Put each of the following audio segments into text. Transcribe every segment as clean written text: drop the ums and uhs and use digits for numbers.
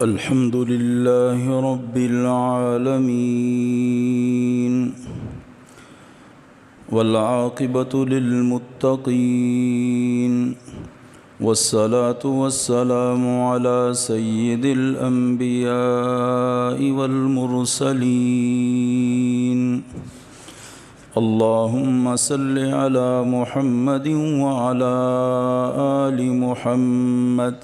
الحمد لله رب العالمين والعاقبة للمتقين والصلاة والسلام على سيد الأنبياء والمرسلين اللهم صل على محمد وعلى آل محمد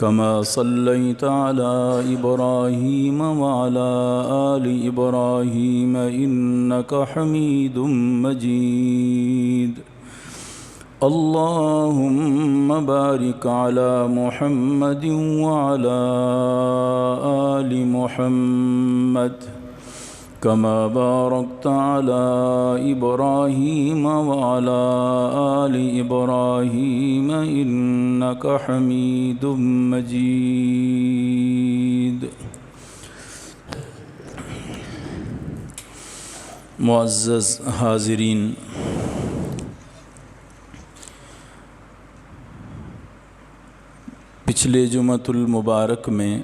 كما صليت على إبراهيم وعلى آل إبراهيم إنك حميد مجيد اللهم بارك على محمد وعلى آل محمد كما باركت على إبراهيم وعلى آل إبراهيم إنك حميد مجيد. معزز حاضرین، پچھلے جمعۃ المبارک میں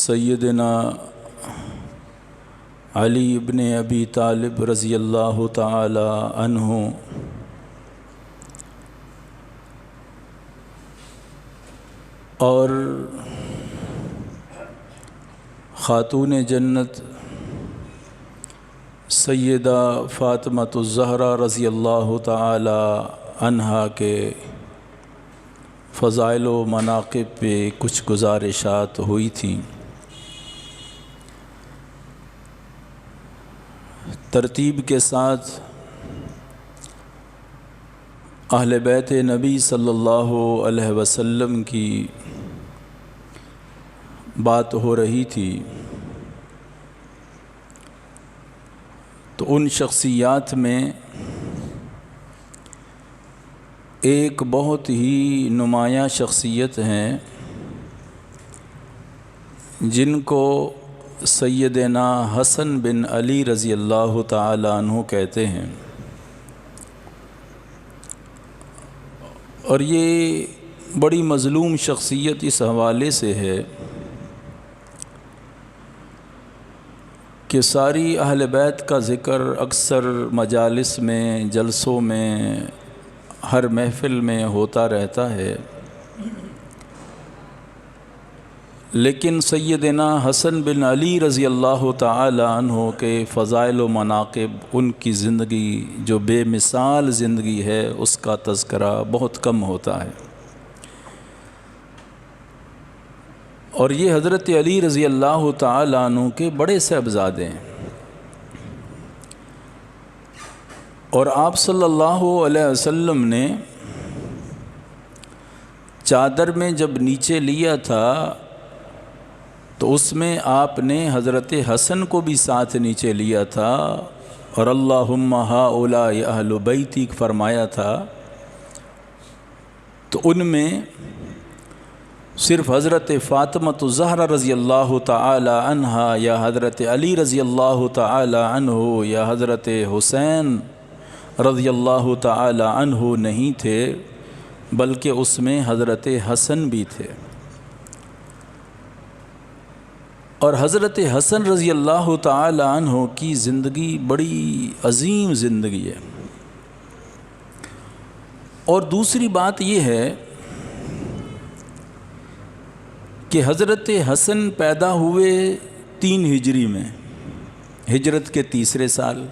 سیدنا علی ابن ابی طالب رضی اللہ تعالی عنہ اور خاتون جنت سیدہ فاطمۃ الزہرا رضی اللہ تعالی عنہا کے فضائل و مناقب پہ کچھ گزارشات ہوئی تھیں. ترتیب کے ساتھ اہل بیت نبی صلی اللہ علیہ وسلم کی بات ہو رہی تھی، تو ان شخصیات میں ایک بہت ہی نمایاں شخصیت ہیں جن کو سیدنا حسن بن علی رضی اللہ تعالی عنہ کہتے ہیں، اور یہ بڑی مظلوم شخصیت اس حوالے سے ہے کہ ساری اہل بیت کا ذکر اکثر مجالس میں، جلسوں میں، ہر محفل میں ہوتا رہتا ہے، لیکن سیدنا حسن بن علی رضی اللہ تعالی عنہ کے فضائل و مناقب، ان کی زندگی جو بے مثال زندگی ہے، اس کا تذکرہ بہت کم ہوتا ہے. اور یہ حضرت علی رضی اللہ تعالی عنہ کے بڑے صاحبزادے ہیں، اور آپ صلی اللہ علیہ وسلم نے چادر میں جب نیچے لیا تھا تو اس میں آپ نے حضرت حسن کو بھی ساتھ نیچے لیا تھا، اور اللہم ہؤلاء اہل بیتی فرمایا تھا. تو ان میں صرف حضرت فاطمۃ الزہرا رضی اللہ تعالی عنہا یا حضرت علی رضی اللہ تعالی عنہ یا حضرت حسین رضی اللہ تعالی عنہ نہیں تھے، بلکہ اس میں حضرت حسن بھی تھے. اور حضرت حسن رضی اللہ تعالی عنہ کی زندگی بڑی عظیم زندگی ہے. اور دوسری بات یہ ہے کہ حضرت حسن پیدا ہوئے 3 ہجری میں، ہجرت کے تیسرے سال.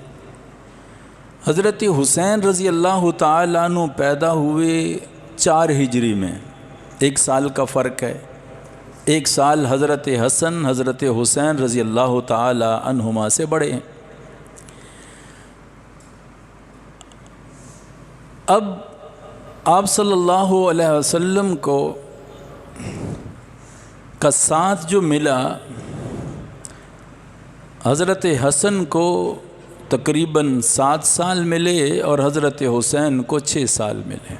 حضرت حسین رضی اللہ تعالی عنہ پیدا ہوئے 4 ہجری میں، 1 سال کا فرق ہے. 1 سال حضرت حسن حضرت حسین رضی اللہ تعالی عنہما سے بڑے ہیں. اب آپ صلی اللہ علیہ وسلم کو کا ساتھ جو ملا، حضرت حسن کو تقریباً 7 سال ملے اور حضرت حسین کو 6 سال ملے.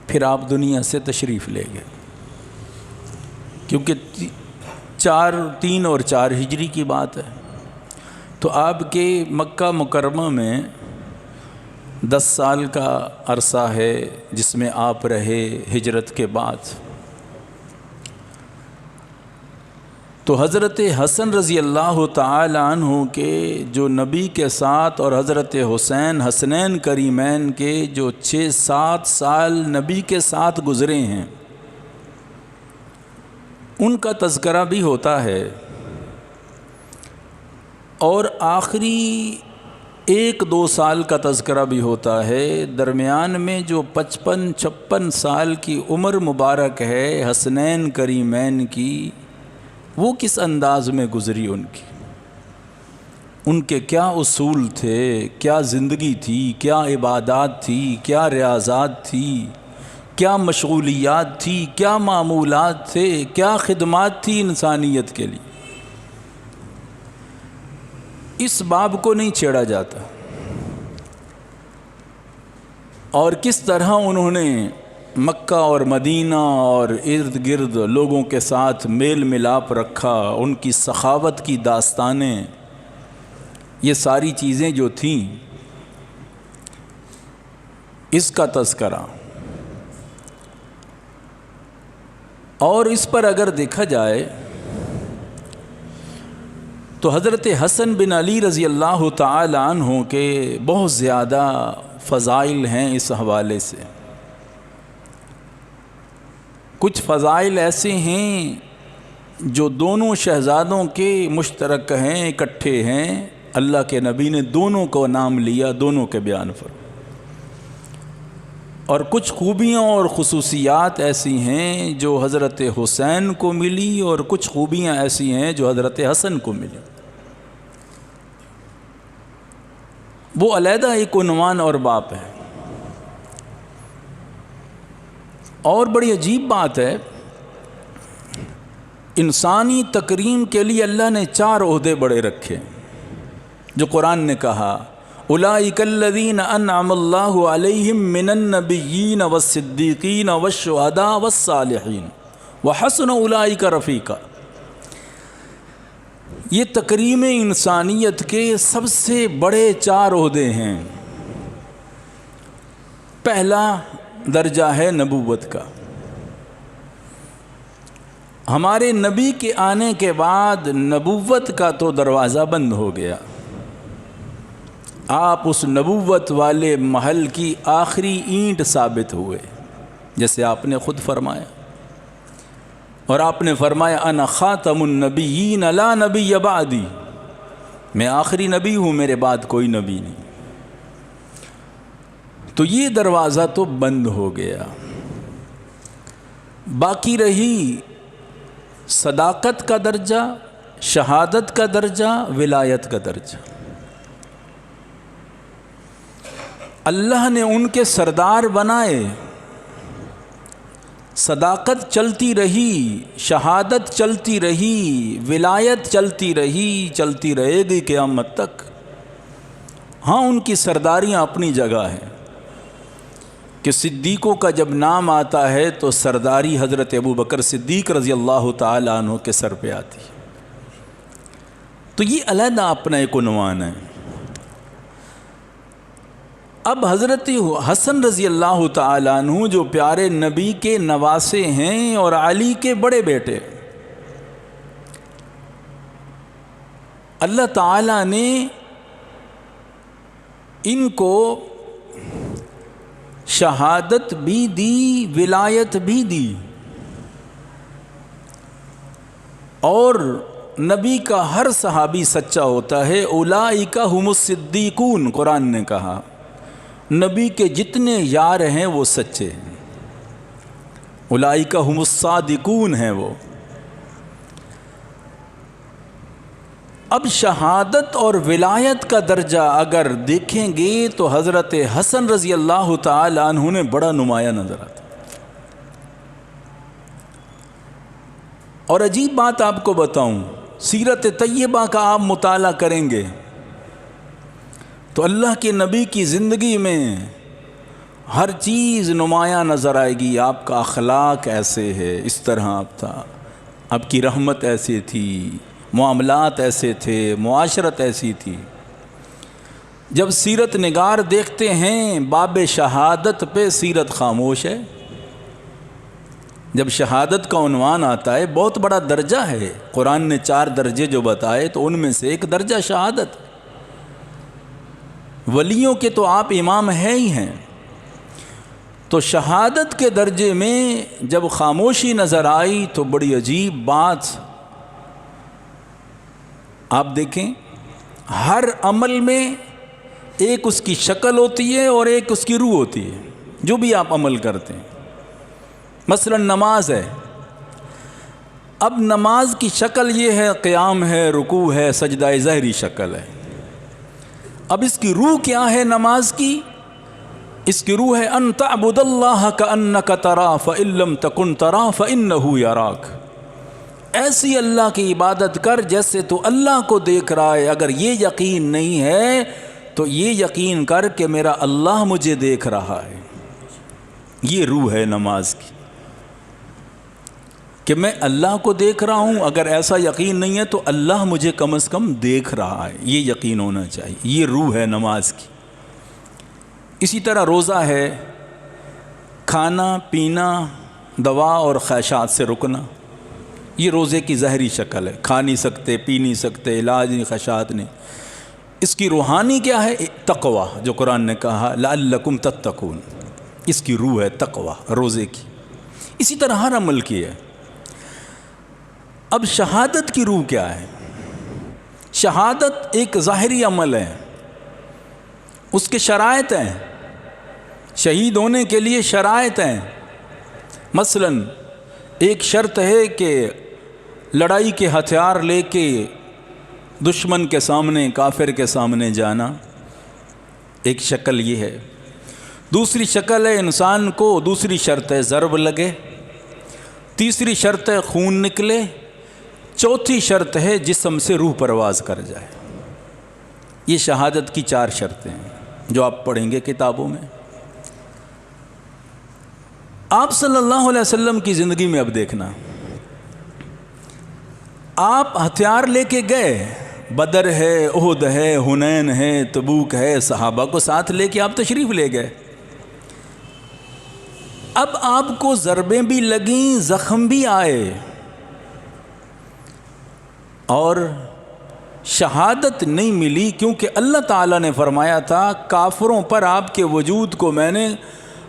پھر آپ دنیا سے تشریف لے گئے، کیونکہ 3 اور 4 ہجری کی بات ہے. تو آپ کے مکہ مکرمہ میں 10 سال کا عرصہ ہے جس میں آپ رہے ہجرت کے بعد. تو حضرت حسن رضی اللہ تعالی عنہ کے جو نبی کے ساتھ اور حضرت حسین حسنین کریمین کے جو 6-7 سال نبی کے ساتھ گزرے ہیں ان کا تذکرہ بھی ہوتا ہے. اور آخری 1-2 سال کا تذکرہ بھی ہوتا ہے. درمیان میں جو 55-56 سال کی عمر مبارک ہے حسنین کریمین کی، وہ کس انداز میں گزری ان کے کیا اصول تھے، کیا زندگی تھی، کیا عبادات تھی، کیا ریاضات تھی، کیا مشغولیات تھی، کیا معمولات تھے، کیا خدمات تھی انسانیت کے لیے. اس باب کو نہیں چھیڑا جاتا. اور کس طرح انہوں نے مکہ اور مدینہ اور ارد گرد لوگوں کے ساتھ میل ملاپ رکھا، ان کی سخاوت کی داستانیں، یہ ساری چیزیں جو تھیں اس کا تذکرہ. اور اس پر اگر دیکھا جائے تو حضرت حسن بن علی رضی اللہ تعالی عنہ کے بہت زیادہ فضائل ہیں. اس حوالے سے کچھ فضائل ایسے ہیں جو دونوں شہزادوں کے مشترک ہیں، اکٹھے ہیں. اللہ کے نبی نے دونوں کو نام لیا، دونوں کے بیان پر. اور کچھ خوبیاں اور خصوصیات ایسی ہیں جو حضرت حسین کو ملی اور کچھ خوبیاں ایسی ہیں جو حضرت حسن کو ملی. وہ علیحدہ ایک عنوان اور باب ہے. اور بڑی عجیب بات ہے، انسانی تکریم کے لیے اللہ نے 4 عہدے بڑے رکھے جو قرآن نے کہا اولئک الذین انعم اللہ علیہم من النبیین والصدیقین والشہداء والصالحین وحسن اولئک رفیقا. یہ تکریم انسانیت کے سب سے بڑے 4 عہدے ہیں. پہلا درجہ ہے نبوت کا. ہمارے نبی کے آنے کے بعد نبوت کا تو دروازہ بند ہو گیا. آپ اس نبوت والے محل کی آخری اینٹ ثابت ہوئے، جیسے آپ نے خود فرمایا. اور آپ نے فرمایا انا خاتم النبیین لا نبی بعدی، میں آخری نبی ہوں، میرے بعد کوئی نبی نہیں. تو یہ دروازہ تو بند ہو گیا. باقی رہی صداقت کا درجہ، شہادت کا درجہ، ولایت کا درجہ. اللہ نے ان کے سردار بنائے، صداقت چلتی رہی، شہادت چلتی رہی، ولایت چلتی رہی، چلتی رہے گی قیامت تک. ہاں ان کی سرداریاں اپنی جگہ ہیں کہ صدیقوں کا جب نام آتا ہے تو سرداری حضرت ابو بکر صدیق رضی اللہ تعالی عنہ کے سر پہ آتی ہے. تو یہ علیحدہ اپنا ایک عنوان ہے. اب حضرت حسن رضی اللہ تعالی عنہ جو پیارے نبی کے نواسے ہیں اور علی کے بڑے بیٹے، اللہ تعالی نے ان کو شہادت بھی دی، ولایت بھی دی. اور نبی کا ہر صحابی سچا ہوتا ہے. اولئک هم الصدیقون، قرآن نے کہا نبی کے جتنے یار ہیں وہ سچے ہیں. اولئک هم الصادقون ہیں وہ. اب شہادت اور ولایت کا درجہ اگر دیکھیں گے تو حضرت حسن رضی اللہ تعالی عنہ نے بڑا نمایاں نظر آتا. اور عجیب بات آپ کو بتاؤں، سیرت طیبہ کا آپ مطالعہ کریں گے تو اللہ کے نبی کی زندگی میں ہر چیز نمایاں نظر آئے گی. آپ کا اخلاق ایسے ہے، اس طرح آپ تھا، آپ کی رحمت ایسی تھی، معاملات ایسے تھے، معاشرت ایسی تھی. جب سیرت نگار دیکھتے ہیں باب شہادت پہ سیرت خاموش ہے۔ جب شہادت کا عنوان آتا ہے، بہت بڑا درجہ ہے، قرآن نے 4 درجے جو بتائے تو ان میں سے ایک درجہ شہادت۔ ولیوں کے تو آپ امام ہیں ہی ہیں، تو شہادت کے درجے میں جب خاموشی نظر آئی تو بڑی عجیب بات۔ آپ دیکھیں ہر عمل میں ایک اس کی شکل ہوتی ہے اور ایک اس کی روح ہوتی ہے، جو بھی آپ عمل کرتے ہیں۔ مثلا نماز ہے، اب نماز کی شکل یہ ہے، قیام ہے، رکوع ہے، سجدہ ظاہری شکل ہے۔ اب اس کی روح کیا ہے نماز کی؟ اس کی روح ہے ان تعبد اللہ کأنک تراہ فإن لم تکن تراہ فإنہ یراک۔ ایسی اللہ کی عبادت کر جیسے تو اللہ کو دیکھ رہا ہے۔ اگر یہ یقین نہیں ہے تو یہ یقین کر کہ میرا اللہ مجھے دیکھ رہا ہے۔ یہ روح ہے نماز کی کہ میں اللہ کو دیکھ رہا ہوں۔ اگر ایسا یقین نہیں ہے تو اللہ مجھے کم از کم دیکھ رہا ہے، یہ یقین ہونا چاہیے۔ یہ روح ہے نماز کی۔ اسی طرح روزہ ہے، کھانا پینا، دوا اور خواہشات سے رکنا، یہ روزے کی ظاہری شکل ہے۔ کھا نہیں سکتے، پی نہیں سکتے، علاج نہیں، خواہشات نہیں۔ اس کی روحانی کیا ہے؟ تقوی، جو قرآن نے کہا لعلکم تتقون، اس کی روح ہے تقوی روزے کی۔ اسی طرح ہر عمل کی ہے۔ اب شہادت کی روح کیا ہے؟ شہادت ایک ظاہری عمل ہے، اس کے شرائط ہیں، شہید ہونے کے لیے شرائط ہیں۔ مثلا ایک شرط ہے کہ لڑائی کے ہتھیار لے کے دشمن کے سامنے، کافر کے سامنے جانا، ایک شکل یہ ہے۔ دوسری شکل ہے انسان کو، دوسری شرط ہے ضرب لگے، تیسری شرط ہے خون نکلے، چوتھی شرط ہے جسم سے روح پرواز کر جائے۔ یہ شہادت کی 4 شرطیں ہیں جو آپ پڑھیں گے کتابوں میں۔ آپ صلی اللہ علیہ وسلم کی زندگی میں اب دیکھنا، آپ ہتھیار لے کے گئے، بدر ہے، احد ہے، حنین ہے، تبوک ہے، صحابہ کو ساتھ لے کے آپ تشریف لے گئے۔ اب آپ کو ضربیں بھی لگیں، زخم بھی آئے، اور شہادت نہیں ملی، کیونکہ اللہ تعالیٰ نے فرمایا تھا کافروں پر آپ کے وجود کو میں نے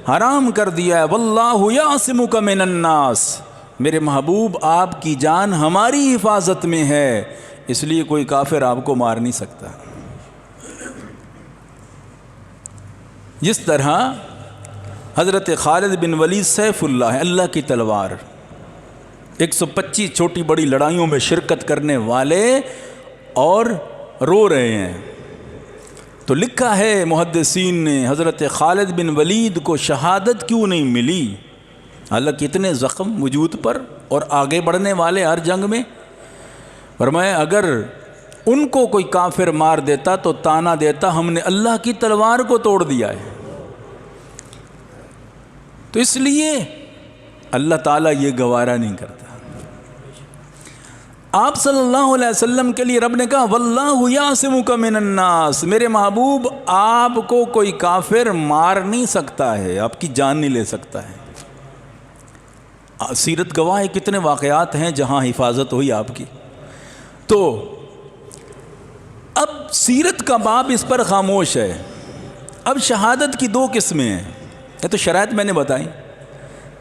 حرام کر دیا ہے۔ واللہ یعصمک من الناس، میرے محبوب آپ کی جان ہماری حفاظت میں ہے، اس لیے کوئی کافر آپ کو مار نہیں سکتا۔ جس طرح حضرت خالد بن ولید سیف اللہ ہے، اللہ کی تلوار، 125 چھوٹی بڑی لڑائیوں میں شرکت کرنے والے، اور رو رہے ہیں۔ تو لکھا ہے محدثین نے حضرت خالد بن ولید کو شہادت کیوں نہیں ملی، حالانکہ اتنے زخم وجود پر اور آگے بڑھنے والے ہر جنگ میں۔ فرمایا اگر ان کو کوئی کافر مار دیتا تو تانا دیتا ہم نے اللہ کی تلوار کو توڑ دیا ہے۔ تو اس لیے اللہ تعالیٰ یہ گوارا نہیں کرتا۔ آپ صلی اللہ علیہ وسلم کے لیے رب نے کہا واللہ یعصمک من الناس، میرے محبوب آپ کو کوئی کافر مار نہیں سکتا ہے، آپ کی جان نہیں لے سکتا ہے۔ سیرت گواہ ہے کتنے واقعات ہیں جہاں حفاظت ہوئی آپ کی۔ تو اب سیرت کا باب اس پر خاموش ہے۔ اب شہادت کی 2 قسمیں ہیں، یہ تو شرائط میں نے بتائی۔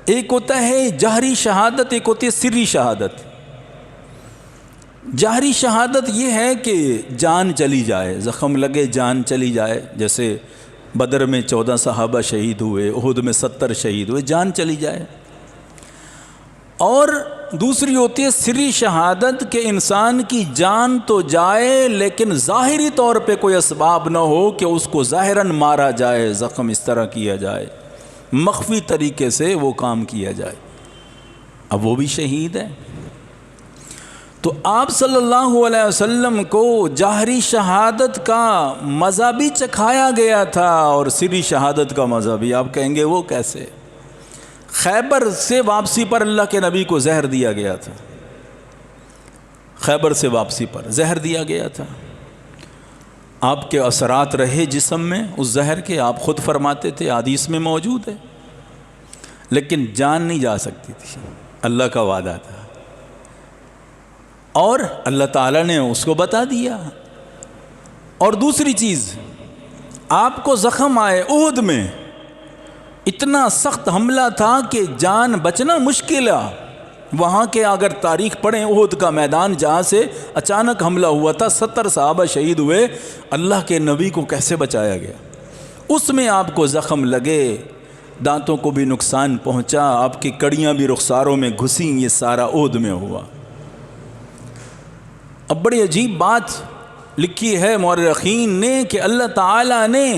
ایک ہوتا ہے جہری شہادت، ایک ہوتی ہے سری شہادت۔ جہری شہادت یہ ہے کہ جان چلی جائے، زخم لگے جان چلی جائے، جیسے بدر میں 14 صحابہ شہید ہوئے، احد میں 70 شہید ہوئے، جان چلی جائے۔ اور دوسری ہوتی ہے سری شہادت کہ انسان کی جان تو جائے لیکن ظاہری طور پہ کوئی اسباب نہ ہو کہ اس کو ظاہراً مارا جائے، زخم اس طرح کیا جائے، مخفی طریقے سے وہ کام کیا جائے، اب وہ بھی شہید ہے۔ تو آپ صلی اللہ علیہ وسلم کو جہری شہادت کا مزہ بھی چکھایا گیا تھا اور سری شہادت کا مزہ بھی۔ آپ کہیں گے وہ کیسے؟ خیبر سے واپسی پر اللہ کے نبی کو زہر دیا گیا تھا، خیبر سے واپسی پر زہر دیا گیا تھا۔ آپ کے اثرات رہے جسم میں اس زہر کے، آپ خود فرماتے تھے، حدیث میں موجود ہے، لیکن جان نہیں جا سکتی تھی، اللہ کا وعدہ تھا، اور اللہ تعالیٰ نے اس کو بتا دیا۔ اور دوسری چیز، آپ کو زخم آئے احد میں، اتنا سخت حملہ تھا کہ جان بچنا مشکل ہے۔ وہاں کے اگر تاریخ پڑھیں، احد کا میدان جہاں سے اچانک حملہ ہوا تھا، 70 صحابہ شہید ہوئے، اللہ کے نبی کو کیسے بچایا گیا؟ اس میں آپ کو زخم لگے، دانتوں کو بھی نقصان پہنچا، آپ کی کڑیاں بھی رخساروں میں گھسیں، یہ سارا احد میں ہوا۔ اب بڑی عجیب بات لکھی ہے مورخین نے کہ اللہ تعالیٰ نے،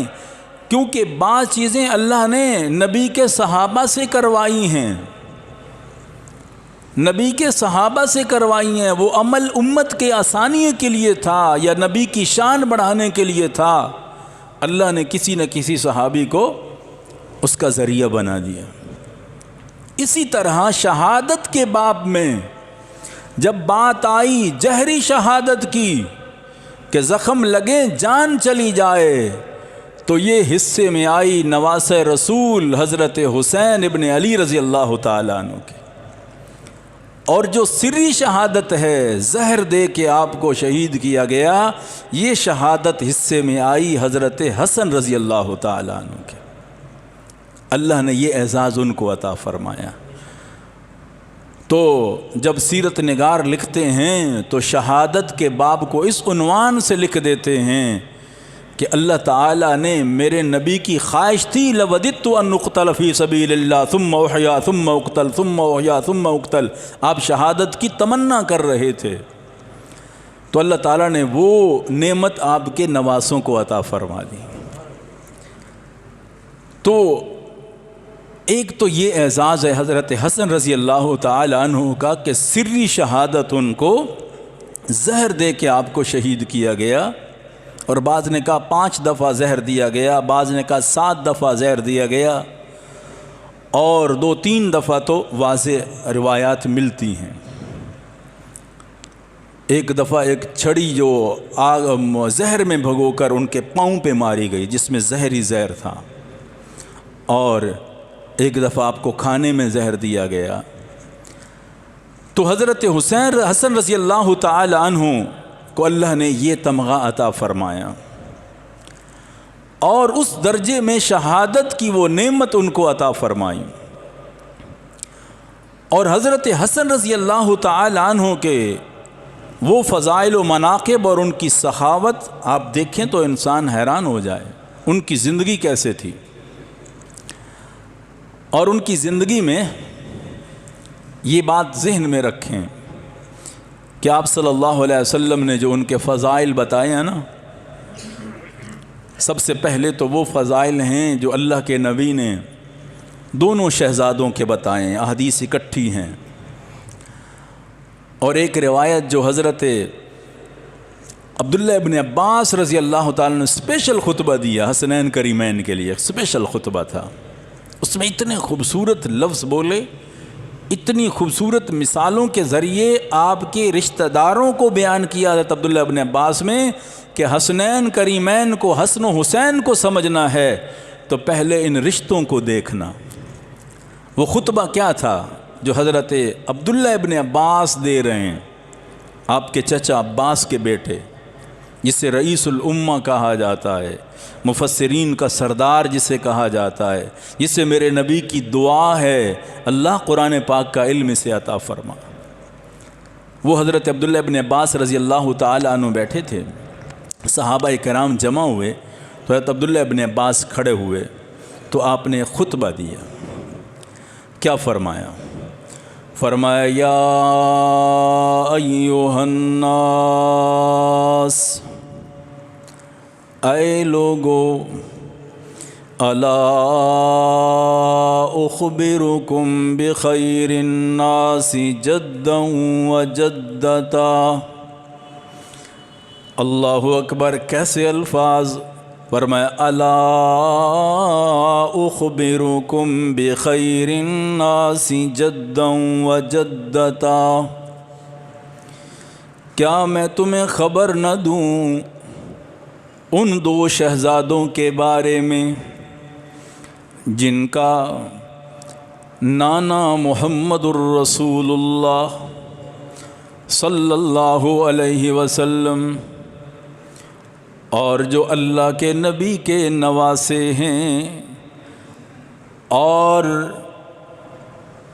کیونکہ بعض چیزیں اللہ نے نبی کے صحابہ سے کروائی ہیں، نبی کے صحابہ سے کروائی ہیں، وہ عمل امت کے آسانی کے لیے تھا یا نبی کی شان بڑھانے کے لیے تھا، اللہ نے کسی نہ کسی صحابی کو اس کا ذریعہ بنا دیا۔ اسی طرح شہادت کے باب میں جب بات آئی جہری شہادت کی کہ زخم لگے جان چلی جائے، تو یہ حصے میں آئی نواسہ رسول حضرت حسین ابن علی رضی اللہ تعالیٰ عنہ کے۔ اور جو سری شہادت ہے، زہر دے کے آپ کو شہید کیا گیا، یہ شہادت حصے میں آئی حضرت حسن رضی اللہ تعالیٰ عنہ کے۔ اللہ نے یہ اعزاز ان کو عطا فرمایا۔ تو جب سیرت نگار لکھتے ہیں تو شہادت کے باب کو اس عنوان سے لکھ دیتے ہیں کہ اللہ تعالیٰ نے میرے نبی کی خواہش تھی، لَوَدِدْتُ أَنْ أُقْتَلَ فِي سَبِيلِ اللَّهِ ثُمَّ أُحْيَا ثُمَّ أُقْتَلْ ثُمَّ أُحْيَا ثُمَّ أُقْتَلْ۔ آپ شہادت کی تمنا کر رہے تھے، تو اللہ تعالیٰ نے وہ نعمت آپ کے نواسوں کو عطا فرما دی۔ تو ایک تو یہ اعزاز ہے حضرت حسن رضی اللہ تعالی عنہ کا کہ سری شہادت ان کو زہر دے کے آپ کو شہید کیا گیا، اور بعض نے کہا 5 دفعہ زہر دیا گیا، بعض نے کہا 7 دفعہ زہر دیا گیا، اور 2-3 دفعہ تو واضح روایات ملتی ہیں۔ ایک دفعہ ایک چھڑی جو زہر میں بھگو کر ان کے پاؤں پہ ماری گئی، جس میں زہری زہر تھا، اور ایک دفعہ آپ کو کھانے میں زہر دیا گیا۔ تو حضرت حسن رضی اللہ تعالی عنہ کو اللہ نے یہ تمغہ عطا فرمایا، اور اس درجے میں شہادت کی وہ نعمت ان کو عطا فرمائی۔ اور حضرت حسن رضی اللہ تعالی عنہ کے وہ فضائل و مناقب اور ان کی سخاوت آپ دیکھیں تو انسان حیران ہو جائے۔ ان کی زندگی کیسے تھی، اور ان کی زندگی میں یہ بات ذہن میں رکھیں کہ آپ صلی اللہ علیہ وسلم نے جو ان کے فضائل بتائے ہیں نا، سب سے پہلے تو وہ فضائل ہیں جو اللہ کے نبی نے دونوں شہزادوں کے بتائے ہیں، احادیث اکٹھی ہیں۔ اور ایک روایت جو حضرت عبداللہ ابن عباس رضی اللہ تعالیٰ نے اسپیشل خطبہ دیا حسنین کریمین کے لیے، اسپیشل خطبہ تھا، اس میں اتنے خوبصورت لفظ بولے، اتنی خوبصورت مثالوں کے ذریعے آپ کے رشتہ داروں کو بیان کیا حضرت عبداللہ ابن عباس میں کہ حسنین کریمین کو، حسن و حسین کو سمجھنا ہے تو پہلے ان رشتوں کو دیکھنا۔ وہ خطبہ کیا تھا جو حضرت عبداللہ ابن عباس دے رہے ہیں، آپ کے چچا عباس کے بیٹے، جسے رئیس الامہ کہا جاتا ہے، مفسرین کا سردار جسے کہا جاتا ہے، جسے میرے نبی کی دعا ہے اللہ قرآن پاک کا علم سے عطا فرما۔ وہ حضرت عبداللہ ابن عباس رضی اللہ تعالی عنہ بیٹھے تھے، صحابہ کرام جمع ہوئے تو حضرت عبداللہ ابن عباس کھڑے ہوئے تو آپ نے خطبہ دیا۔ کیا فرمایا؟ فرمایا یا ایھا الناس، اے لوگو، الا اخبرکم بخیر الناس جدا وجدتا۔ اللہ اکبر، کیسے الفاظ! فرمایا الا اخبرکم بخیر الناس جدا وجدتا، کیا میں تمہیں خبر نہ دوں ان دو شہزادوں کے بارے میں جن کا نانا محمد الرسول اللہ صلی اللہ علیہ وسلم اور جو اللہ کے نبی کے نواسے ہیں، اور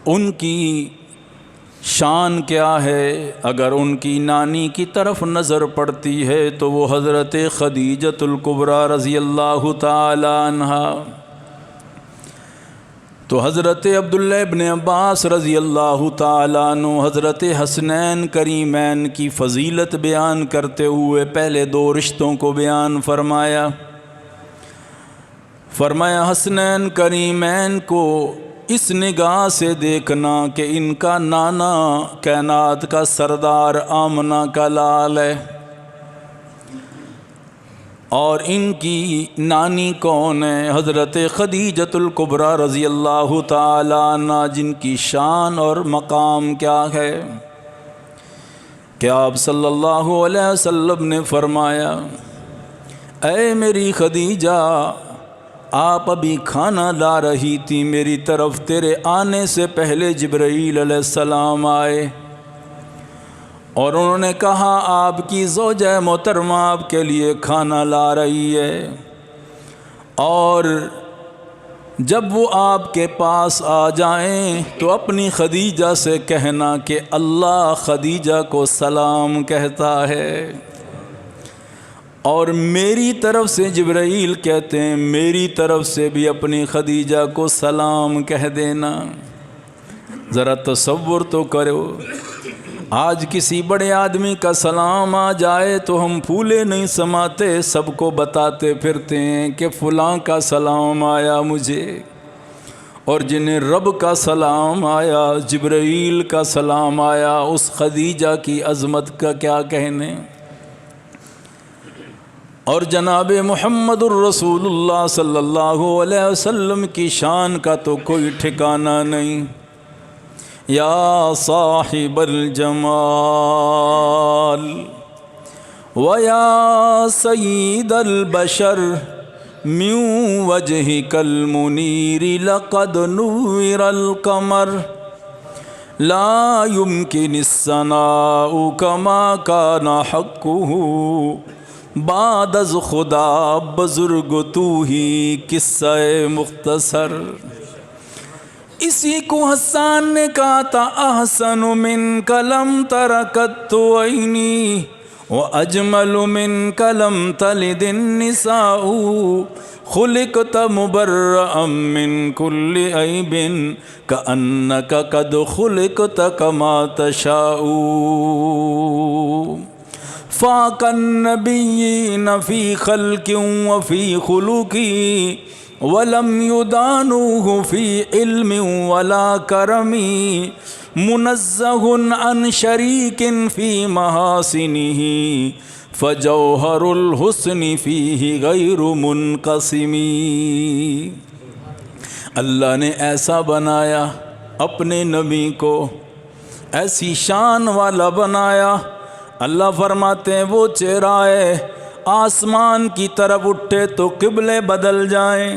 ان کی شان کیا ہے؟ اگر ان کی نانی کی طرف نظر پڑتی ہے تو وہ حضرت خدیجۃ الکبریٰ رضی اللہ تعالی عنہا، تو حضرت عبداللہ ابن عباس رضی اللہ تعالیٰ عنہ حضرت حسنین کریمین کی فضیلت بیان کرتے ہوئے پہلے دو رشتوں کو بیان فرمایا حسنین کریمین کو اس نگاہ سے دیکھنا کہ ان کا نانا کائنات کا سردار آمنہ کا لال ہے، اور ان کی نانی کون ہے؟ حضرت خدیجۃ الکبریٰ رضی اللہ تعالی عنہ، جن کی شان اور مقام کیا ہے کہ آپ صلی اللہ علیہ وسلم نے فرمایا، اے میری خدیجہ، آپ ابھی کھانا لا رہی تھی میری طرف، تیرے آنے سے پہلے جبرائیل علیہ السلام آئے اور انہوں نے کہا آپ کی زوجہ محترمہ آپ کے لیے کھانا لا رہی ہے، اور جب وہ آپ کے پاس آ جائیں تو اپنی خدیجہ سے کہنا کہ اللہ خدیجہ کو سلام کہتا ہے، اور میری طرف سے جبرائیل کہتے ہیں میری طرف سے بھی اپنی خدیجہ کو سلام کہہ دینا۔ ذرا تصور تو کرو، آج کسی بڑے آدمی کا سلام آ جائے تو ہم پھولے نہیں سماتے، سب کو بتاتے پھرتے ہیں کہ فلاں کا سلام آیا مجھے، اور جنہیں رب کا سلام آیا، جبرائیل کا سلام آیا، اس خدیجہ کی عظمت کا کیا کہنے۔ اور جناب محمد الرسول اللہ صلی اللہ علیہ وسلم کی شان کا تو کوئی ٹھکانہ نہیں۔ یا صاحب الجمال ویا سید البشر من وجهك المنیر لقد نور القمر لا يمكن الثناء كما كان حقه بعد از خدا بزرگ تو ہی قصہ مختصر۔ اسی کو حسان نے کہا تھا احسن من کلم ترکت عینی واجمل من کلم تلد النساء خلقت مبرئا من کل عیب کأنک قد خلقت کما تشاء فاق النبیین فی خلق وفی خلق ولم یدانوہ فی علم ولا کرم منزہ عن شریک فی محاسنہ فجوہر الحسن فیہ غیر منقسم۔ اللہ نے ایسا بنایا اپنے نبی کو، ایسی شان والا بنایا۔ اللہ فرماتے ہیں وہ چہرہ ہے آسمان کی طرف اٹھے تو قبلے بدل جائیں،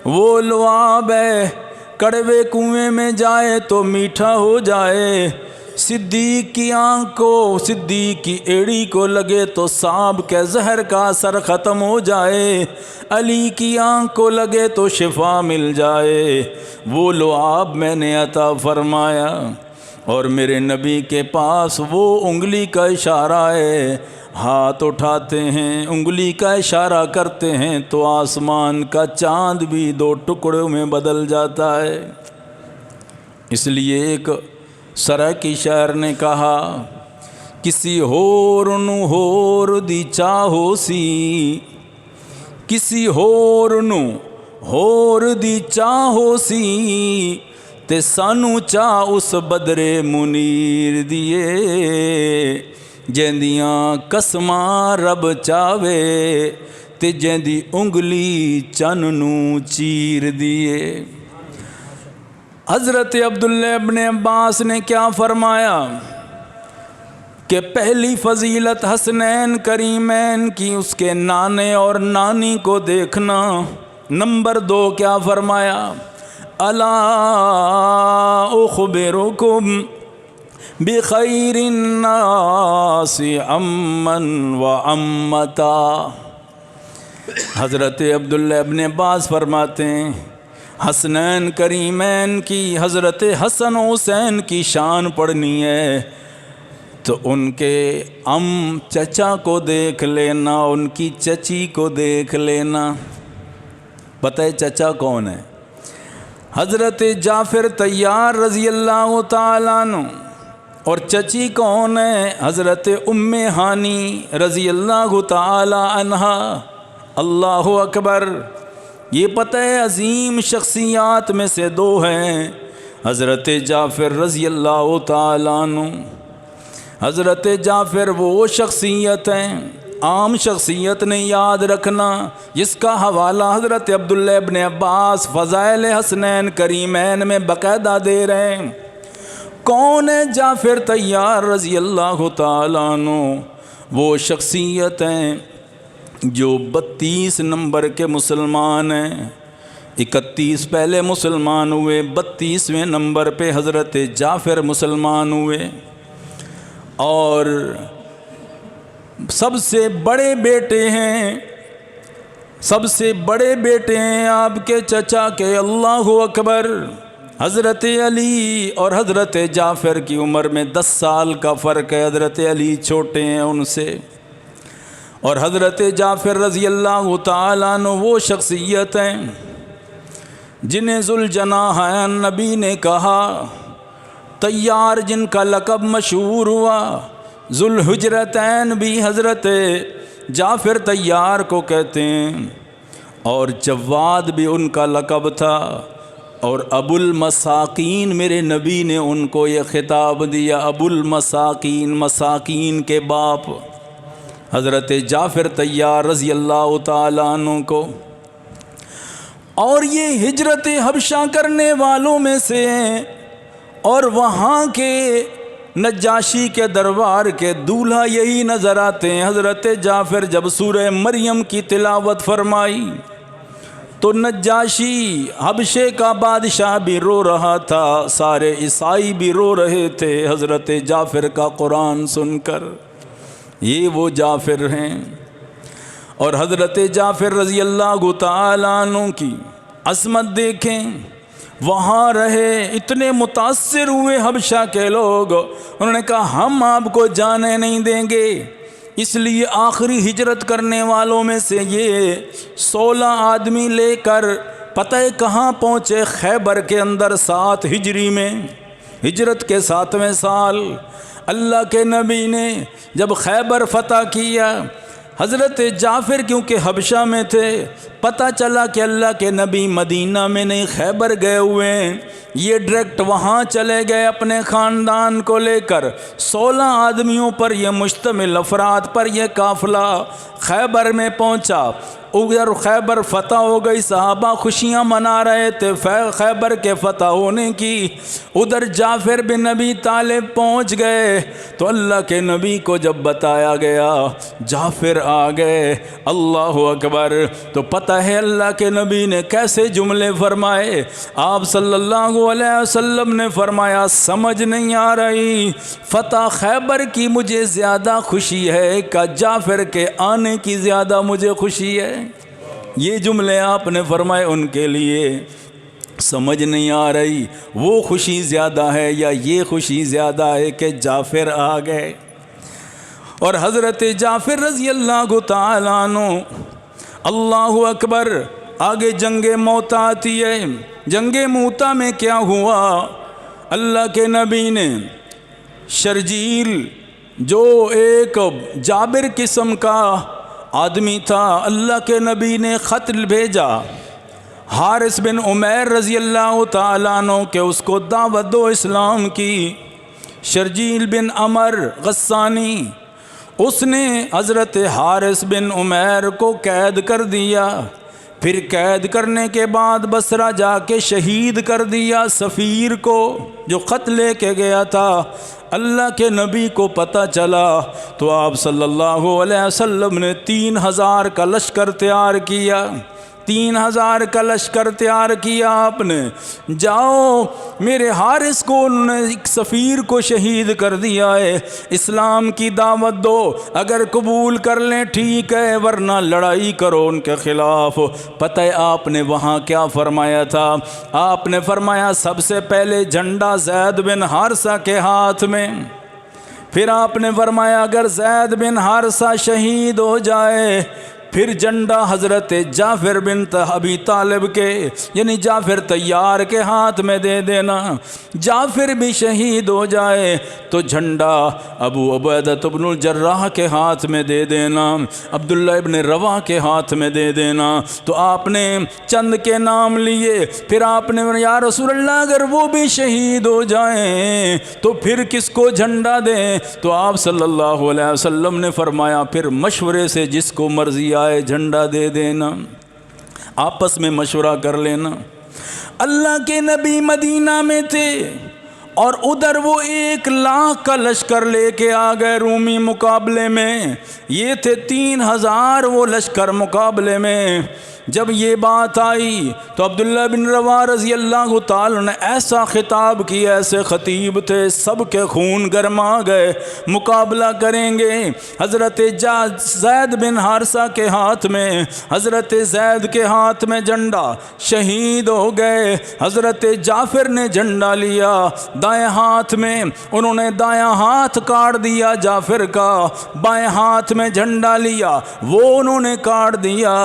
وہ لعاب ہے کڑوے کنویں میں جائے تو میٹھا ہو جائے، صدیق کی آنکھ کو، صدیق کی ایڑی کو لگے تو سانپ کے زہر کا اثر ختم ہو جائے، علی کی آنکھ کو لگے تو شفا مل جائے۔ وہ لعاب میں نے عطا فرمایا، اور میرے نبی کے پاس وہ انگلی کا اشارہ ہے، ہاتھ اٹھاتے ہیں انگلی کا اشارہ کرتے ہیں تو آسمان کا چاند بھی دو ٹکڑوں میں بدل جاتا ہے۔ اس لیے ایک سرائیکی شاعر نے کہا، کسی ہور نو ہور دی چاہو سی، کسی ہور نو ہور دی چاہو سی تے سانو چاہ اس بدرے منیر دیے، جیندیاں قسماں رب چاوے تے جیندی انگلی چن نو چیر دیے۔ حضرت عبداللہ ابن عباس نے کیا فرمایا؟ کہ پہلی فضیلت حسنین کریمین کی اس کے نانے اور نانی کو دیکھنا۔ نمبر 2 کیا فرمایا؟ الا اخبرکم بخیر الناس عمن وعمتا۔ حضرت عبداللہ ابن عباس فرماتے ہیں حسنین کریمین کی، حضرت حسن و حسین کی شان پڑھنی ہے تو ان کے چچا کو دیکھ لینا، ان کی چچی کو دیکھ لینا۔ پتہ ہے چچا کون ہے؟ حضرت جعفر طیار رضی اللہ تعالیٰ عنہ۔ اور چچی کون ہے؟ حضرت ام ہانی رضی اللہ تعالیٰ عنہا۔ اللہ اکبر۔ یہ پتہ ہے عظیم شخصیات میں سے 2 ہیں، حضرت جعفر رضی اللہ تعالیٰ عنہ۔ حضرت جعفر وہ شخصیت ہیں، عام شخصیت نہیں یاد رکھنا، جس کا حوالہ حضرت عبداللہ ابن عباس فضائل حسنین کریمین میں باقاعدہ دے رہے ہیں۔ کون ہے جعفر طیار رضی اللہ تعالیٰ عنہ؟ وہ شخصیت ہیں جو 32 نمبر کے مسلمان ہیں۔ 31 پہلے مسلمان ہوئے، 32ویں نمبر پہ حضرت جعفر مسلمان ہوئے، اور سب سے بڑے بیٹے ہیں، سب سے بڑے بیٹے ہیں آپ کے چچا کے۔ اللہ اکبر۔ حضرت علی اور حضرت جعفر کی عمر میں 10 سال کا فرق ہے، حضرت علی چھوٹے ہیں ان سے، اور حضرت جعفر رضی اللہ تعالیٰ عنہ وہ شخصیت ہیں جنہیں ذوالجناحین نبی نے کہا، طیار جن کا لقب مشہور ہوا، ذوالحجرتین بھی حضرت جعفر طیار کو کہتے ہیں، اور جواد بھی ان کا لقب تھا، اور ابو المساکین میرے نبی نے ان کو یہ خطاب دیا، ابو المساکین، مساکین کے باپ، حضرت جعفر طیار رضی اللہ تعالیٰ عنہ کو۔ اور یہ ہجرت حبشہ کرنے والوں میں سے ہیں، اور وہاں کے نجاشی کے دربار کے دولہا یہی نظر آتے ہیں۔ حضرت جعفر جب سورہ مریم کی تلاوت فرمائی تو نجاشی حبشے کا بادشاہ بھی رو رہا تھا، سارے عیسائی بھی رو رہے تھے حضرت جعفر کا قرآن سن کر۔ یہ وہ جعفر ہیں، اور حضرت جعفر رضی اللہ تعالیٰ عنہ کی عظمت دیکھیں، وہاں رہے، اتنے متاثر ہوئے حبشہ کے لوگ، انہوں نے کہا ہم آپ کو جانے نہیں دیں گے۔ اس لیے آخری ہجرت کرنے والوں میں سے یہ 16 آدمی لے کر پتہ ہے کہاں پہنچے؟ خیبر کے اندر 7 ہجری میں، ہجرت کے 7ویں سال اللہ کے نبی نے جب خیبر فتح کیا، حضرت جعفر کیونکہ حبشہ میں تھے، پتہ چلا کہ اللہ کے نبی مدینہ میں نہیں خیبر گئے ہوئے ہیں، یہ ڈائریکٹ وہاں چلے گئے اپنے خاندان کو لے کر۔ 16 آدمیوں پر یہ مشتمل افراد پر یہ قافلہ خیبر میں پہنچا۔ ادھر خیبر فتح ہو گئی، صحابہ خوشیاں منا رہے تھے خیبر کے فتح ہونے کی، ادھر جعفر بن نبی طالب پہنچ گئے تو اللہ کے نبی کو جب بتایا گیا جعفر آ گئے، اللہ اکبر، تو پتہ ہے اللہ کے نبی نے کیسے جملے فرمائے؟ آپ صلی اللہ علیہ وسلم نے فرمایا سمجھ نہیں آ رہی، فتح خیبر کی مجھے زیادہ خوشی ہے کہ جعفر کے آنے کی زیادہ مجھے خوشی ہے۔ یہ جملے آپ نے فرمائے ان کے لیے، سمجھ نہیں آ رہی وہ خوشی زیادہ ہے یا یہ خوشی زیادہ ہے کہ جعفر آ گئے۔ اور حضرت جعفر رضی اللہ تعالیٰ عنہ، اللہ اکبر، آگے جنگ موتا آتی ہے۔ جنگ موتا میں کیا ہوا؟ اللہ کے نبی نے شرجیل جو ایک جابر قسم کا آدمی تھا، اللہ کے نبی نے خط بھیجا حارث بن عمیر رضی اللہ تعالیٰ عنہ کہ اس کو دعوت دو اسلام کی۔ شرجیل بن عمر غسانی، اس نے حضرت حارث بن عمیر کو قید کر دیا، پھر قید کرنے کے بعد بصرہ جا کے شہید کر دیا سفیر کو جو خط لے کے گیا تھا۔ اللہ کے نبی کو پتہ چلا تو آپ صلی اللہ علیہ وسلم نے 3000 کا لشکر تیار کیا، 3000 کا لشکر تیار کیا آپ نے، جاؤ میرے حارث کو انہوں نے ایک سفیر کو شہید کر دیا ہے، اسلام کی دعوت دو، اگر قبول کر لیں ٹھیک ہے ورنہ لڑائی کرو ان کے خلاف۔ پتہ ہے آپ نے وہاں کیا فرمایا تھا؟ آپ نے فرمایا سب سے پہلے جھنڈا زید بن حارثہ کے ہاتھ میں، پھر آپ نے فرمایا اگر زید بن حارثہ شہید ہو جائے پھر جھنڈا حضرت جعفر بن ابی طالب کے یعنی جعفر طیار کے ہاتھ میں دے دینا، جعفر بھی شہید ہو جائے تو جھنڈا ابو عبیدہ بن الجراح کے ہاتھ میں دے دینا، عبداللہ ابن رواح کے ہاتھ میں دے دینا۔ تو آپ نے چند کے نام لیے، پھر آپ نے یا رسول اللہ اگر وہ بھی شہید ہو جائیں تو پھر کس کو جھنڈا دیں؟ تو آپ صلی اللہ علیہ وسلم نے فرمایا پھر مشورے سے جس کو مرضی آئے جھنڈا دے دینا، آپس میں مشورہ کر لینا۔ اللہ کے نبی مدینہ میں تھے اور ادھر وہ 1,00,000 کا لشکر لے کے آ گئے رومی مقابلے میں، یہ تھے 3000 وہ لشکر مقابلے میں۔ جب یہ بات آئی تو عبداللہ بن رواح رضی اللہ تعالی نے ایسا خطاب کیا، ایسے خطیب تھے سب کے خون گرما گئے، مقابلہ کریں گے۔ حضرت زید بن حارثہ کے ہاتھ میں، حضرت زید کے ہاتھ میں جھنڈا، شہید ہو گئے۔ حضرت جعفر نے جھنڈا لیا دائیں ہاتھ میں، انہوں نے دایاں ہاتھ کاٹ دیا جعفر کا، بائیں ہاتھ میں جھنڈا لیا وہ انہوں نے کاٹ دیا۔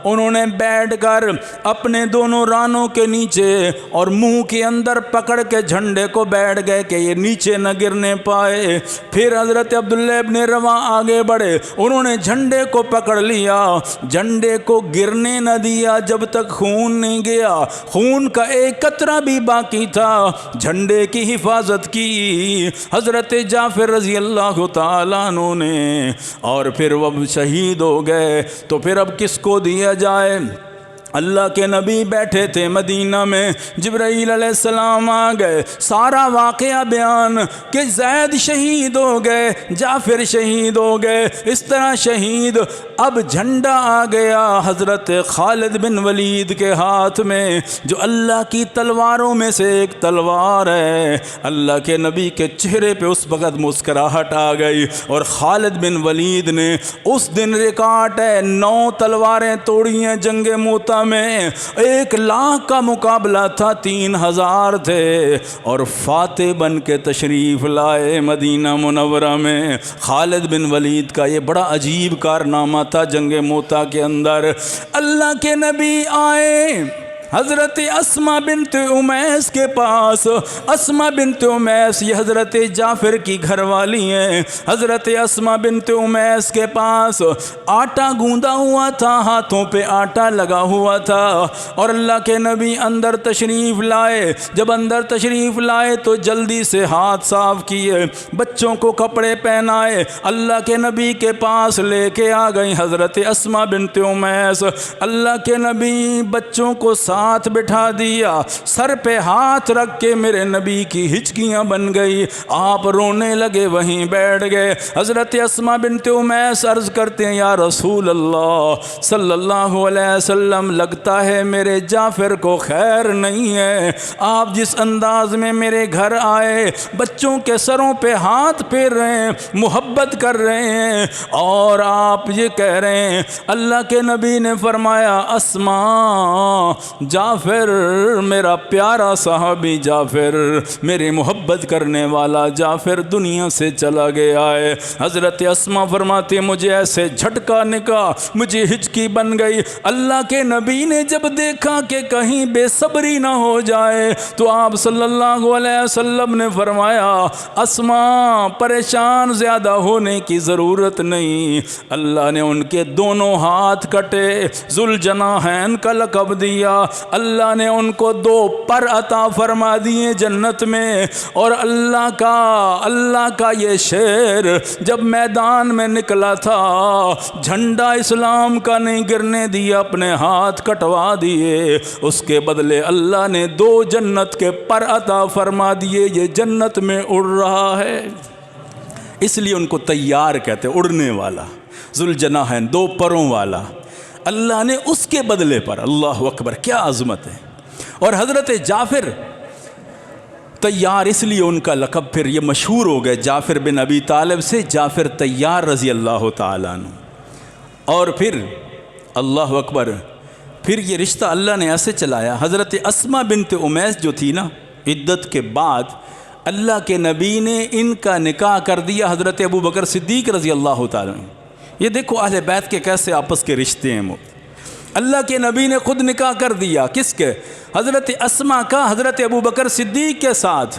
انہوں نے بیٹھ کر اپنے دونوں رانوں کے نیچے اور منہ کے اندر پکڑ کے جھنڈے کو بیٹھ گئے کہ یہ نیچے نہ گرنے پائے۔ پھر حضرت عبداللہ ابن رواح آگے بڑھے، انہوں نے جھنڈے کو پکڑ لیا، جھنڈے کو گرنے نہ دیا جب تک خون نہیں گیا، خون کا ایک قطرہ بھی باقی تھا، جھنڈے کی حفاظت کی حضرت جعفر رضی اللہ تعالیٰ عنہ نے، اور پھر وہ شہید ہو گئے۔ تو پھر اب کس کو دیا جائے؟ اللہ کے نبی بیٹھے تھے مدینہ میں، جبرائیل علیہ السلام آ گئے، سارا واقعہ بیان کہ زید شہید ہو گئے، جعفر شہید ہو گئے، اس طرح شہید۔ اب جھنڈا آ گیا حضرت خالد بن ولید کے ہاتھ میں، جو اللہ کی تلواروں میں سے ایک تلوار ہے۔ اللہ کے نبی کے چہرے پہ اس وقت مسکراہٹ آ گئی، اور خالد بن ولید نے اس دن ریکارڈ ہے 9 تلواریں توڑی ہیں جنگ موتا میں، 1,00,000 کا مقابلہ تھا، 3000 تھے، اور فاتح بن کے تشریف لائے مدینہ منورہ میں۔ خالد بن ولید کا یہ بڑا عجیب کارنامہ تھا جنگ موتا کے اندر۔ اللہ کے نبی آئے حضرت اسماء بنت امیس کے پاس، اسماء بنت امیس یہ حضرت جعفر کی گھر والی ہیں۔ حضرت اسماء بنت امیس کے پاس آٹا گوندا ہوا تھا، ہاتھوں پہ آٹا لگا ہوا تھا، اور اللہ کے نبی اندر تشریف لائے۔ جب اندر تشریف لائے تو جلدی سے ہاتھ صاف کیے، بچوں کو کپڑے پہنائے، اللہ کے نبی کے پاس لے کے آ گئی حضرت اسماء بنت امیس۔ اللہ کے نبی بچوں کو ساتھ بٹھا دیا، سر پہ ہاتھ رکھ کے میرے نبی کی ہچکیاں بن گئی، آپ رونے لگے، وہیں بیٹھ گئے۔ حضرت اسماء بنت امیس عرض کرتے ہیں یا رسول اللہ صلی اللہ علیہ وسلم، لگتا ہے میرے جعفر کو خیر نہیں ہے، آپ جس انداز میں میرے گھر آئے، بچوں کے سروں پہ ہاتھ پھیر رہے ہیں، محبت کر رہے ہیں، اور آپ یہ کہہ رہے ہیں۔ اللہ کے نبی نے فرمایا اسماء، جعفر میرا پیارا صحابی جعفر، میری محبت کرنے والا جعفر دنیا سے چلا گیا ہے۔ حضرت اسماء فرماتی مجھے ایسے جھٹکا نکا، مجھے ہچکی بن گئی۔ اللہ کے نبی نے جب دیکھا کہ کہیں بے صبری نہ ہو جائے تو آپ صلی اللہ علیہ وسلم نے فرمایا اسماء پریشان زیادہ ہونے کی ضرورت نہیں۔ اللہ نے ان کے دونوں ہاتھ کٹے، ذوالجناحین کا لقب دیا، اللہ نے ان کو 2 پر عطا فرما دیے جنت میں، اور اللہ کا یہ شیر جب میدان میں نکلا تھا، جھنڈا اسلام کا نہیں گرنے دیا، اپنے ہاتھ کٹوا دیے، اس کے بدلے اللہ نے 2 جنت کے پر عطا فرما دیے، یہ جنت میں اڑ رہا ہے۔ اس لیے ان کو طیار کہتے، اڑنے والا، ذوالجناحین، 2 پروں والا، اللہ نے اس کے بدلے پر، اللہ اکبر، کیا عظمت ہے۔ اور حضرت جعفر طیار، اس لیے ان کا لقب پھر یہ مشہور ہو گئے، جعفر بن ابی طالب سے جعفر طیار رضی اللہ تعالیٰ عنہ۔ اور پھر اللہ اکبر، پھر یہ رشتہ اللہ نے ایسے چلایا، حضرت اسماء بنت امیس جو تھی نا، عدت کے بعد اللہ کے نبی نے ان کا نکاح کر دیا حضرت ابو بکر صدیق رضی اللہ تعالیٰ عنہ۔ یہ دیکھو اہل بیت کے کیسے آپس کے رشتے ہیں، اللہ کے نبی نے خود نکاح کر دیا، کس کے؟ حضرت اسماء کا حضرت ابو بکر صدیق کے ساتھ،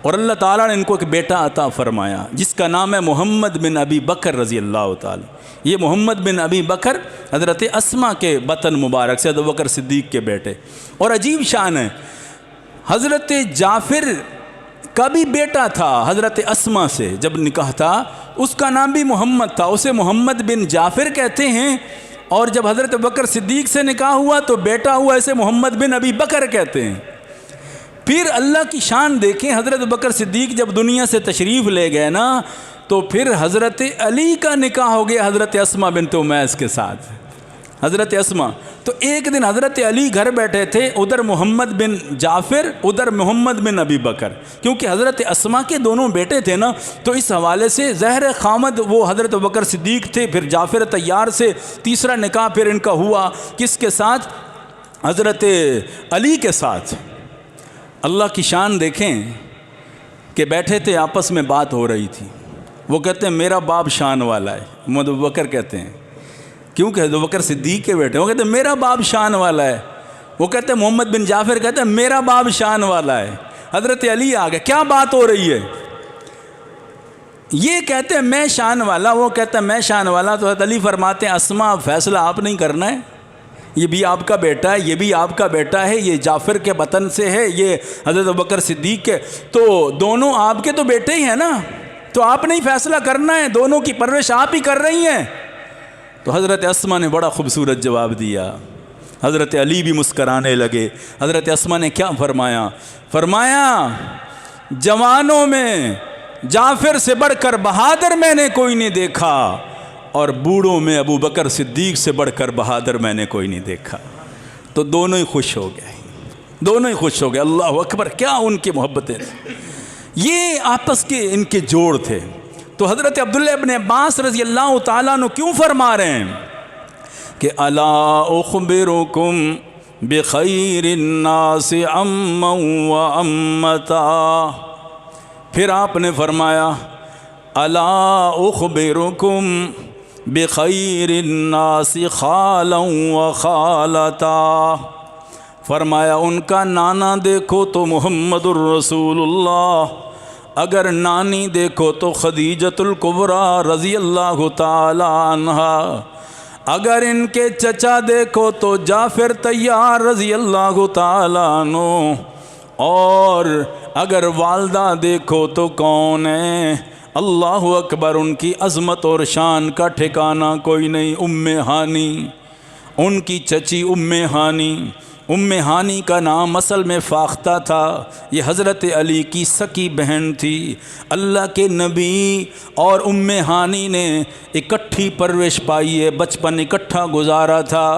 اور اللہ تعالیٰ نے ان کو ایک بیٹا عطا فرمایا جس کا نام ہے محمد بن ابی بکر رضی اللہ تعالیٰ۔ یہ محمد بن ابی بکر حضرت اسماء کے بطن مبارک سے ابو بکر صدیق کے بیٹے۔ اور عجیب شان ہے، حضرت جعفر کا بھی بیٹا تھا حضرت اسماء سے جب نکاح تھا، اس کا نام بھی محمد تھا، اسے محمد بن جعفر کہتے ہیں، اور جب حضرت بکر صدیق سے نکاح ہوا تو بیٹا ہوا، اسے محمد بن ابی بکر کہتے ہیں۔ پھر اللہ کی شان دیکھیں، حضرت بکر صدیق جب دنیا سے تشریف لے گئے نا، تو پھر حضرت علی کا نکاح ہو گیا حضرت اسماء بنت امیس کے ساتھ، حضرت اسماء۔ تو ایک دن حضرت علی گھر بیٹھے تھے، ادھر محمد بن جعفر، ادھر محمد بن ابی بکر، کیونکہ حضرت اسماء کے دونوں بیٹے تھے نا، تو اس حوالے سے زہر خامد وہ حضرت بکر صدیق تھے، پھر جعفر طیار سے تیسرا نکاح پھر ان کا ہوا، کس کے ساتھ؟ حضرت علی کے ساتھ۔ اللہ کی شان دیکھیں کہ بیٹھے تھے، آپس میں بات ہو رہی تھی، وہ کہتے ہیں میرا باپ شان والا ہے، محمد ابو بکر کہتے ہیں، کیونکہ ابو بکر صدیق کے بیٹے، وہ کہتے ہیں میرا باپ شان والا ہے، وہ کہتے ہیں محمد بن جعفر کہتے ہیں میرا باپ شان والا ہے۔ حضرت علی آ گئے، کیا بات ہو رہی ہے؟ یہ کہتے ہیں میں شان والا، وہ کہتے ہیں میں شان والا، تو حضرت علی فرماتے ہیں اسماء فیصلہ آپ نہیں کرنا ہے، یہ بھی آپ کا بیٹا ہے، یہ بھی آپ کا بیٹا ہے، یہ جعفر کے بطن سے ہے، یہ حضرت ابو بکر صدیق کے، تو دونوں آپ کے تو بیٹے ہی ہیں نا، تو آپ نے ہی فیصلہ کرنا ہے، دونوں کی پرورش آپ ہی کر رہی ہیں۔ تو حضرت اسماء نے بڑا خوبصورت جواب دیا، حضرت علی بھی مسکرانے لگے۔ حضرت اسماء نے کیا فرمایا؟ فرمایا جوانوں میں جعفر سے بڑھ کر بہادر میں نے کوئی نہیں دیکھا، اور بوڑھوں میں ابو بکر صدیق سے بڑھ کر بہادر میں نے کوئی نہیں دیکھا۔ تو دونوں ہی خوش ہو گئے، دونوں ہی خوش ہو گئے۔ اللہ اکبر، کیا ان کی محبتیں تھیں، یہ آپس کے ان کے جوڑ تھے۔ تو حضرت عبداللہ ابن عباس رضی اللہ تعالیٰ عنہ کیوں فرما رہے ہیں کہ الا اخبرکم بخیر الناس عما و امتا، پھر آپ نے فرمایا الا اخبرکم بخیر الناس خالا و خالتا، فرمایا ان کا نانا دیکھو تو محمد الرسول اللہ، اگر نانی دیکھو تو خدیجۃ الکبریٰ رضی اللہ تعالی عنہا، اگر ان کے چچا دیکھو تو جعفر طیار رضی اللہ تعالی عنہ، اور اگر والدہ دیکھو تو کون ہے؟ اللہ اکبر، ان کی عظمت اور شان کا ٹھکانہ کوئی نہیں۔ ام ہانی، ان کی چچی ام ہانی، ام ہانی کا نام اصل میں فاختہ تھا، یہ حضرت علی کی سکی بہن تھی۔ اللہ کے نبی اور ام ہانی نے اکٹھی پرورش پائی ہے، بچپن اکٹھا گزارا تھا،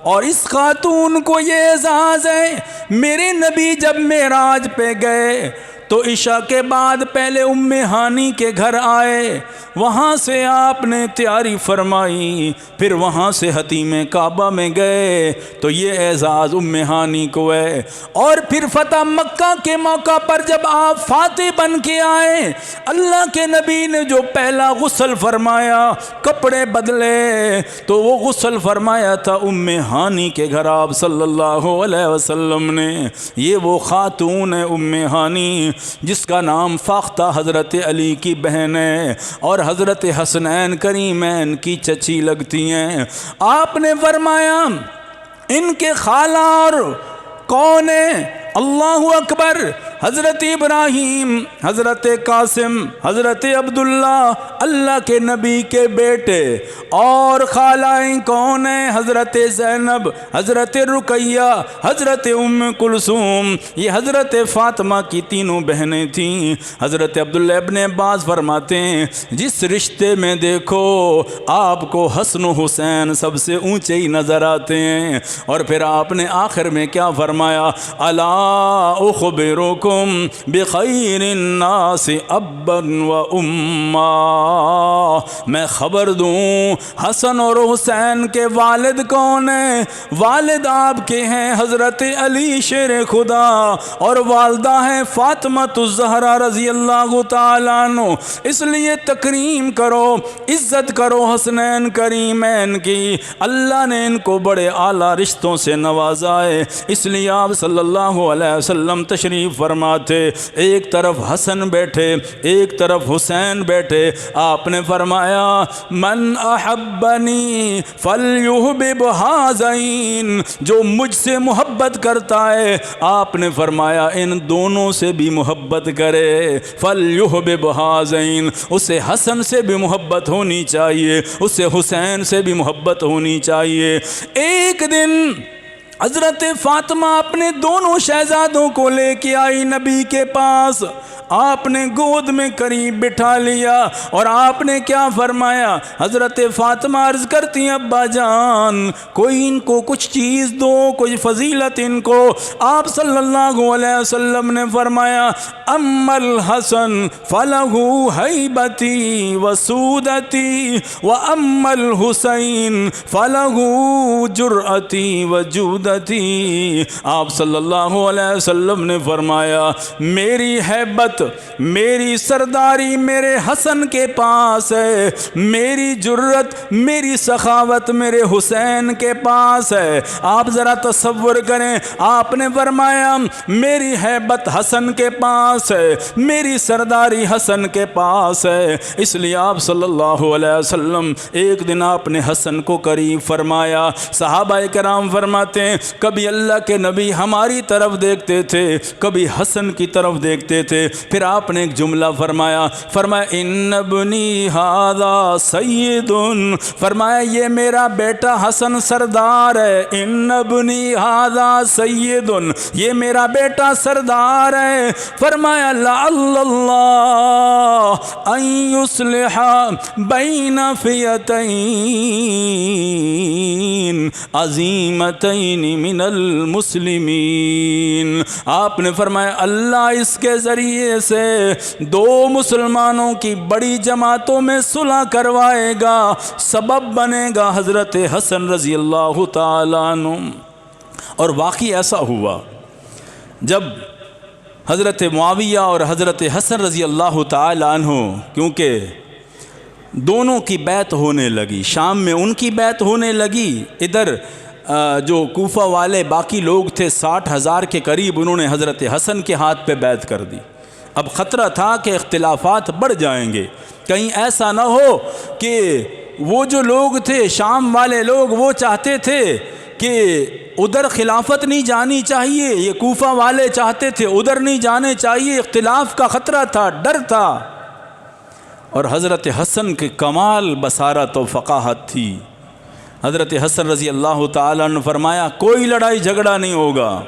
اور اس خاتون کو یہ اعزاز ہے، میرے نبی جب معراج پہ گئے تو عشاء کے بعد پہلے ام ہانی کے گھر آئے، وہاں سے آپ نے تیاری فرمائی، پھر وہاں سے حتیم کعبہ میں گئے، تو یہ اعزاز ام ہانی کو ہے۔ اور پھر فتح مکہ کے موقع پر جب آپ فاتح بن کے آئے، اللہ کے نبی نے جو پہلا غسل فرمایا، کپڑے بدلے، تو وہ غسل فرمایا تھا ام ہانی کے گھر آپ صلی اللہ علیہ وسلم نے۔ یہ وہ خاتون ہے ام ہانی جس کا نام فاختہ حضرت علی کی بہن ہے، اور حضرت حسنین کریمین کی چچی لگتی ہیں۔ آپ نے فرمایا ان کے خالہ اور کون ہیں؟ اللہ اکبر، حضرت ابراہیم، حضرت قاسم، حضرت عبداللہ، اللہ کے نبی کے بیٹے۔ اور خالائیں کون ہیں؟ حضرت زینب، حضرت رقیہ، حضرت ام کلثوم، یہ حضرت فاطمہ کی تینوں بہنیں تھیں۔ حضرت عبداللہ ابن عباس فرماتے ہیں جس رشتے میں دیکھو آپ کو حسن و حسین سب سے اونچے ہی نظر آتے ہیں۔ اور پھر آپ نے آخر میں کیا فرمایا؟ الا اخبرکم بخیر الناس ابا و اما، میں خبر دوں حسن اور حسین کے والد کون ہیں؟ والد آپ کے ہیں حضرت علی شیر خدا، اور والدہ ہیں فاطمہ الزہرا رضی اللہ تعالیٰ عنہ۔ اس لیے تکریم کرو، عزت کرو حسنین کریمین کی، اللہ نے ان کو بڑے اعلیٰ رشتوں سے نوازا ہے۔ اس لیے آپ صلی اللہ علیہ وسلم تشریف فرماتے، ایک طرف حسن بیٹھے، ایک طرف حسین بیٹھے، آپ نے فرمایا من احبنی فلیحبب ھذین، جو مجھ سے محبت کرتا ہے آپ نے فرمایا ان دونوں سے بھی محبت کرے، فلیحبب ھذین، اسے حسن سے بھی محبت ہونی چاہیے، اسے حسین سے بھی محبت ہونی چاہیے۔ ایک دن حضرت فاطمہ اپنے دونوں شہزادوں کو لے کے آئی نبی کے پاس، آپ نے گود میں قریب بٹھا لیا اور آپ نے کیا فرمایا؟ حضرت فاطمہ عرض کرتی ہیں ابا جان کوئی ان کو کچھ چیز دو، کوئی فضیلت ان کو۔ آپ صلی اللہ علیہ وسلم نے فرمایا اما الحسن فلہ ہیبتی وسودتی واما الحسین فلہ جرأتی وجودتی۔ آپ صلی اللہ علیہ وسلم نے فرمایا میری ہیبت، میری سرداری میرے حسن کے پاس ہے، میری جرت، میری سخاوت میرے حسین کے پاس ہے۔ آپ ذرا تصور کریں، آپ نے فرمایا میری ہیبت حسن کے پاس ہے، میری سرداری حسن کے پاس ہے۔ اس لیے آپ صلی اللہ علیہ وسلم ایک دن آپ نے حسن کو قریب فرمایا۔ صحابہ کرام فرماتے ہیں کبھی اللہ کے نبی ہماری طرف دیکھتے تھے، کبھی حسن کی طرف دیکھتے تھے، پھر آپ نے ایک جملہ فرمایا ان ابنی ھذا سید، فرمایا یہ میرا بیٹا حسن سردار ہے، ان ابنی ھذا سید، یہ میرا بیٹا سردار ہے۔ فرمایا لعل اللہ ان یصلح بین فئتین عظیمتین من المسلمین، آپ نے فرمایا اللہ اس کے ذریعے سے دو مسلمانوں کی بڑی جماعتوں میں صلح کروائے گا، سبب بنے گا حضرت حسن رضی اللہ تعالیٰ عنہ۔ اور واقعی ایسا ہوا، جب حضرت معاویہ اور حضرت حسن رضی اللہ تعالیٰ عنہ کیونکہ دونوں کی بیعت ہونے لگی، شام میں ان کی بیعت ہونے لگی، ادھر جو کوفہ والے باقی لوگ تھے 60,000 کے قریب، انہوں نے حضرت حسن کے ہاتھ پہ بیعت کر دی۔ اب خطرہ تھا کہ اختلافات بڑھ جائیں گے، کہیں ایسا نہ ہو کہ وہ جو لوگ تھے شام والے لوگ وہ چاہتے تھے کہ ادھر خلافت نہیں جانی چاہیے، یہ کوفہ والے چاہتے تھے ادھر نہیں جانے چاہیے، اختلاف کا خطرہ تھا، ڈر تھا۔ اور حضرت حسن کے کمال بصارت و فقاہت تھی۔ حضرت حسن رضی اللہ تعالیٰ نے فرمایا کوئی لڑائی جھگڑا نہیں ہوگا،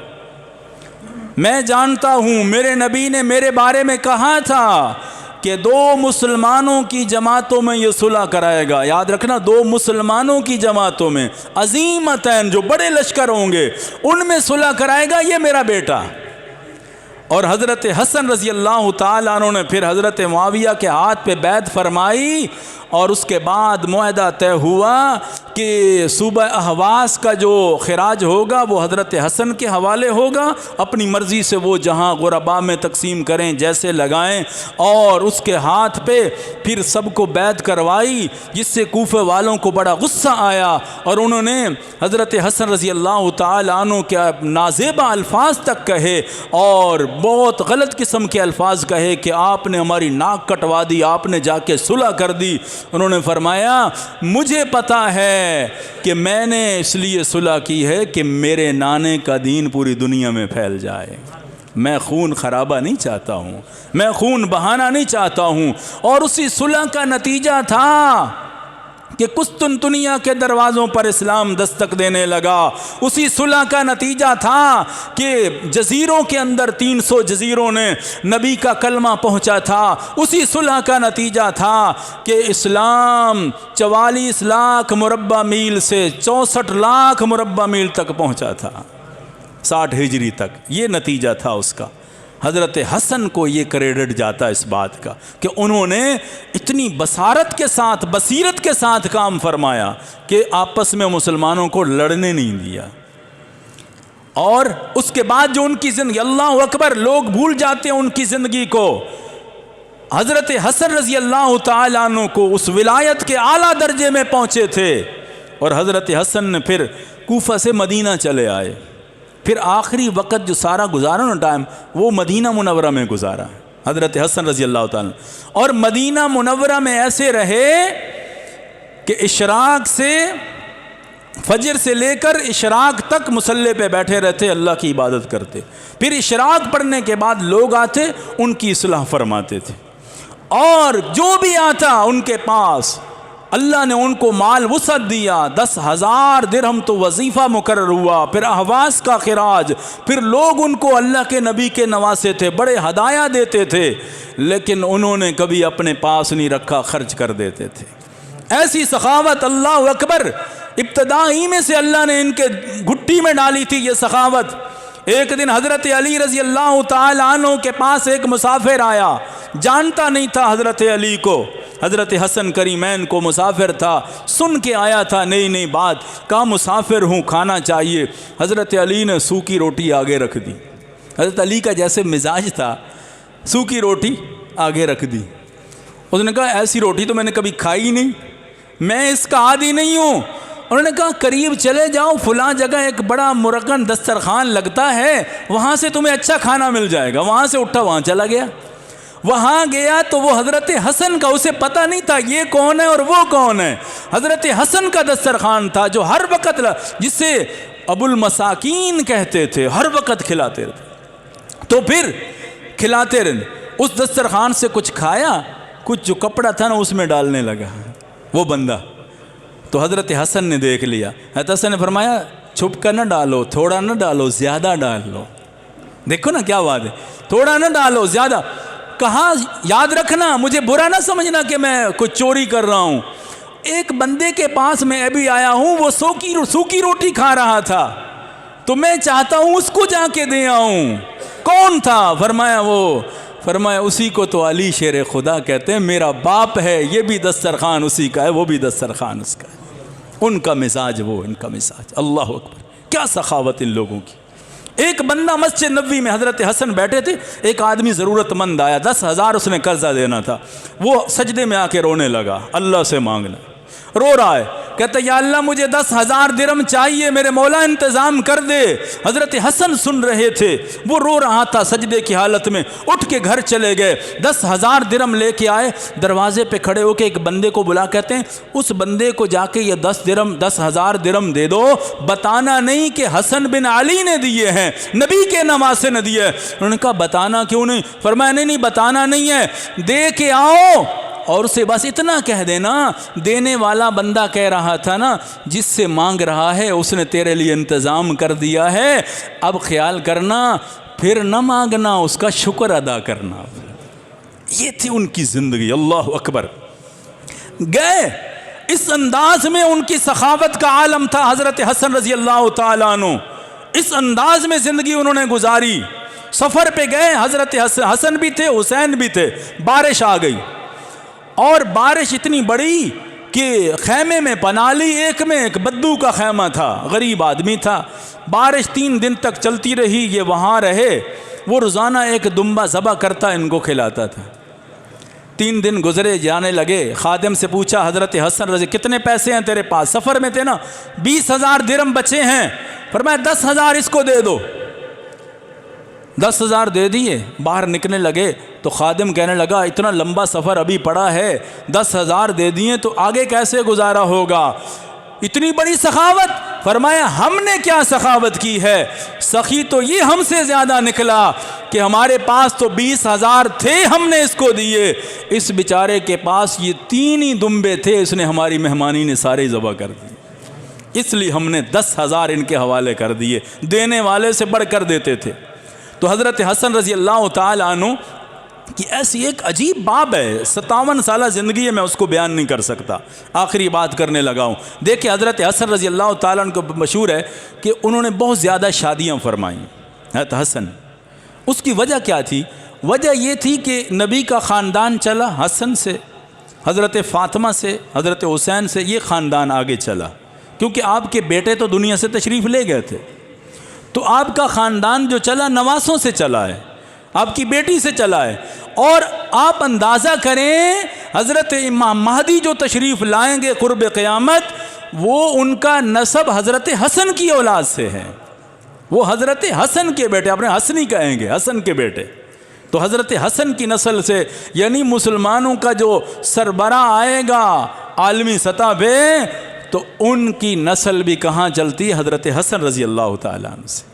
میں جانتا ہوں میرے نبی نے میرے بارے میں کہا تھا کہ دو مسلمانوں کی جماعتوں میں یہ صلح کرائے گا، یاد رکھنا دو مسلمانوں کی جماعتوں میں عظیمتین جو بڑے لشکر ہوں گے ان میں صلح کرائے گا یہ میرا بیٹا۔ اور حضرت حسن رضی اللہ تعالیٰ عنہ نے پھر حضرت معاویہ کے ہاتھ پہ بیعت فرمائی، اور اس کے بعد معاہدہ طے ہوا کہ صوبہ اہواز کا جو خراج ہوگا وہ حضرت حسن کے حوالے ہوگا، اپنی مرضی سے وہ جہاں غرباء میں تقسیم کریں جیسے لگائیں، اور اس کے ہاتھ پہ پھر سب کو بیعت کروائی، جس سے کوفہ والوں کو بڑا غصہ آیا، اور انہوں نے حضرت حسن رضی اللہ تعالیٰ عنہ کے نازیبہ الفاظ تک کہے اور بہت غلط قسم کے الفاظ کہے کہ آپ نے ہماری ناک کٹوا دی، آپ نے جا کے صلح کر دی۔ انہوں نے فرمایا مجھے پتہ ہے کہ میں نے اس لیے صلح کی ہے کہ میرے نانے کا دین پوری دنیا میں پھیل جائے، میں خون خرابہ نہیں چاہتا ہوں، میں خون بہانا نہیں چاہتا ہوں۔ اور اسی صلح کا نتیجہ تھا کہ قسطنطنیہ کے دروازوں پر اسلام دستک دینے لگا، اسی صلح کا نتیجہ تھا کہ جزیروں کے اندر 300 جزیروں نے نبی کا کلمہ پہنچا تھا، اسی صلح کا نتیجہ تھا کہ اسلام 44 لاکھ مربع میل سے 64 لاکھ مربع میل تک پہنچا تھا، 60 ہجری تک۔ یہ نتیجہ تھا اس کا۔ حضرت حسن کو یہ کریڈٹ جاتا ہے اس بات کا کہ انہوں نے اتنی بصارت کے ساتھ، بصیرت کے ساتھ کام فرمایا کہ آپس میں مسلمانوں کو لڑنے نہیں دیا۔ اور اس کے بعد جو ان کی زندگی، اللہ اکبر، لوگ بھول جاتے ہیں ان کی زندگی کو۔ حضرت حسن رضی اللہ تعالیٰ عنہ کو اس ولایت کے اعلیٰ درجے میں پہنچے تھے، اور حضرت حسن نے پھر کوفہ سے مدینہ چلے آئے، پھر آخری وقت جو سارا گزارا نا ٹائم، وہ مدینہ منورہ میں گزارا حضرت حسن رضی اللہ تعالیٰ۔ اور مدینہ منورہ میں ایسے رہے کہ اشراق سے، فجر سے لے کر اشراق تک مصلی پہ بیٹھے رہتے، اللہ کی عبادت کرتے، پھر اشراق پڑھنے کے بعد لوگ آتے ان کی اصلاح فرماتے تھے، اور جو بھی آتا ان کے پاس اللہ نے ان کو مال وسعت دیا، 10,000 درہم تو وظیفہ مقرر ہوا، پھر احواز کا خراج، پھر لوگ ان کو اللہ کے نبی کے نواسے تھے، بڑے ہدایہ دیتے تھے، لیکن انہوں نے کبھی اپنے پاس نہیں رکھا، خرچ کر دیتے تھے۔ ایسی سخاوت، اللہ اکبر، ابتدائی میں سے اللہ نے ان کے گھٹی میں ڈالی تھی یہ سخاوت۔ ایک دن حضرت علی رضی اللہ تعالی عنہ کے پاس ایک مسافر آیا، جانتا نہیں تھا حضرت علی کو، حضرت حسن کریمین کو، مسافر تھا، سن کے آیا تھا نئی نئی بات، کہا مسافر ہوں، کھانا چاہیے۔ حضرت علی نے سوکھی روٹی آگے رکھ دی، حضرت علی کا جیسے مزاج تھا، سوکھی روٹی آگے رکھ دی۔ اس نے کہا ایسی روٹی تو میں نے کبھی کھائی نہیں، میں اس کا عادی نہیں ہوں۔ انہوں نے کہا قریب چلے جاؤ، فلاں جگہ ایک بڑا مرکن دسترخوان لگتا ہے، وہاں سے تمہیں اچھا کھانا مل جائے گا۔ وہاں سے اٹھا، وہاں چلا گیا، وہاں گیا تو وہ حضرت حسن کا، اسے پتہ نہیں تھا یہ کون ہے اور وہ کون ہے، حضرت حسن کا دسترخوان تھا جو ہر وقت، جسے ابو المساکین کہتے تھے، ہر وقت کھلاتے رہتے۔ تو پھر کھلاتے رہے، اس دسترخوان سے کچھ کھایا، کچھ جو کپڑا تھا نا اس میں ڈالنے لگا وہ بندہ، تو حضرت حسن نے دیکھ لیا۔ حضرت حسن نے فرمایا چھپ کر نہ ڈالو، تھوڑا نہ ڈالو، زیادہ ڈال لو۔ دیکھو نا کیا بات ہے، تھوڑا نہ ڈالو، زیادہ۔ کہا یاد رکھنا، مجھے برا نہ سمجھنا کہ میں کچھ چوری کر رہا ہوں، ایک بندے کے پاس میں ابھی آیا ہوں، وہ سوکھی روٹی کھا رہا تھا، تو میں چاہتا ہوں اس کو جا کے دے آؤں۔ کون تھا؟ فرمایا اسی کو تو علی شیر خدا کہتے ہیں، میرا باپ ہے، یہ بھی دسترخوان اسی کا ہے، وہ بھی دسترخوان اس کا ہے۔ ان کا مزاج وہ، ان کا مزاج، اللہ اکبر، کیا سخاوت ان لوگوں کی۔ ایک بندہ مسجد نبوی میں، حضرت حسن بیٹھے تھے، ایک آدمی ضرورت مند آیا، 10,000 اس نے قرضہ دینا تھا، وہ سجدے میں آ کے رونے لگا، اللہ سے مانگنا، رو رہا ہے، کہتا یا اللہ مجھے 10,000 درہم چاہیے، میرے مولا انتظام کر دے۔ حضرت حسن سن رہے تھے، وہ رو رہا تھا سجدے کی حالت میں، اٹھ کے گھر چلے گئے، 10,000 درہم لے کے آئے، دروازے پہ کھڑے ہو کے ایک بندے کو بلا، کہتے ہیں اس بندے کو جا کے یہ 10,000 درہم دے دو، بتانا نہیں کہ حسن بن علی نے دیے ہیں، نبی کے نواسے نے دیے۔ انہوں نے کہا بتانا کیوں نہیں؟ فرمایا نہیں بتانا نہیں ہے، دے کے آؤ، اور اسے بس اتنا کہہ دینا، دینے والا بندہ کہہ رہا تھا نا، جس سے مانگ رہا ہے اس نے تیرے لیے انتظام کر دیا ہے، اب خیال کرنا، پھر نہ مانگنا، اس کا شکر ادا کرنا۔ یہ تھی ان کی زندگی، اللہ اکبر۔ گئے اس انداز میں، ان کی سخاوت کا عالم تھا حضرت حسن رضی اللہ تعالیٰ عنہ، اس انداز میں زندگی انہوں نے گزاری۔ سفر پہ گئے، حضرت حسن بھی تھے، حسین بھی تھے، بارش آ گئی، اور بارش اتنی بڑی کہ خیمے میں پناہ لی، ایک میں ایک بدو کا خیمہ تھا، غریب آدمی تھا، بارش 3 دن تک چلتی رہی، یہ وہاں رہے، وہ روزانہ ایک دمبا ذبح کرتا ان کو کھلاتا تھا۔ 3 دن گزرے، جانے لگے، خادم سے پوچھا حضرت حسن رضی کتنے پیسے ہیں تیرے پاس؟ سفر میں تھے نا، 20,000 درہم بچے ہیں۔ فرمایا 10,000 اس کو دے دو، 10,000 دے دیے، باہر نکلنے لگے تو خادم کہنے لگا اتنا لمبا سفر ابھی پڑا ہے، 10,000 دے دیے تو آگے کیسے گزارا ہوگا؟ اتنی بڑی سخاوت۔ فرمایا ہم نے کیا سخاوت کی ہے، سخی تو یہ ہم سے زیادہ نکلا کہ ہمارے پاس تو 20,000 تھے، ہم نے اس کو دیے، اس بیچارے کے پاس یہ 3 ہی دمبے تھے، اس نے ہماری مہمانی نے سارے ذبح کر دیے، اس لیے ہم نے 10,000 ان کے حوالے کر دیے، دینے والے سے بڑھ کر دیتے تھے۔ تو حضرت حسن رضی اللہ تعالی عنہ کی ایسی ایک عجیب باب ہے، 57 سالہ زندگی میں اس کو بیان نہیں کر سکتا، آخری بات کرنے لگا ہوں۔ دیکھیں حضرت حسن رضی اللہ تعالیٰ عنہ کو مشہور ہے کہ انہوں نے بہت زیادہ شادیاں فرمائیں، حضرت حسن۔ اس کی وجہ کیا تھی؟ وجہ یہ تھی کہ نبی کا خاندان چلا حسن سے، حضرت فاطمہ سے، حضرت حسین سے، یہ خاندان آگے چلا، کیونکہ آپ کے بیٹے تو دنیا سے تشریف لے گئے تھے، تو آپ کا خاندان جو چلا نواسوں سے چلا ہے، آپ کی بیٹی سے چلا ہے۔ اور آپ اندازہ کریں حضرت امام مہدی جو تشریف لائیں گے قرب قیامت، وہ ان کا نسب حضرت حسن کی اولاد سے ہے، وہ حضرت حسن کے بیٹے، اپنے حسنی کہیں گے، حسن کے بیٹے، تو حضرت حسن کی نسل سے، یعنی مسلمانوں کا جو سربراہ آئے گا عالمی سطح پہ، تو ان کی نسل بھی کہاں چلتی ہے؟ حضرت حسن رضی اللہ تعالیٰ عنہ سے۔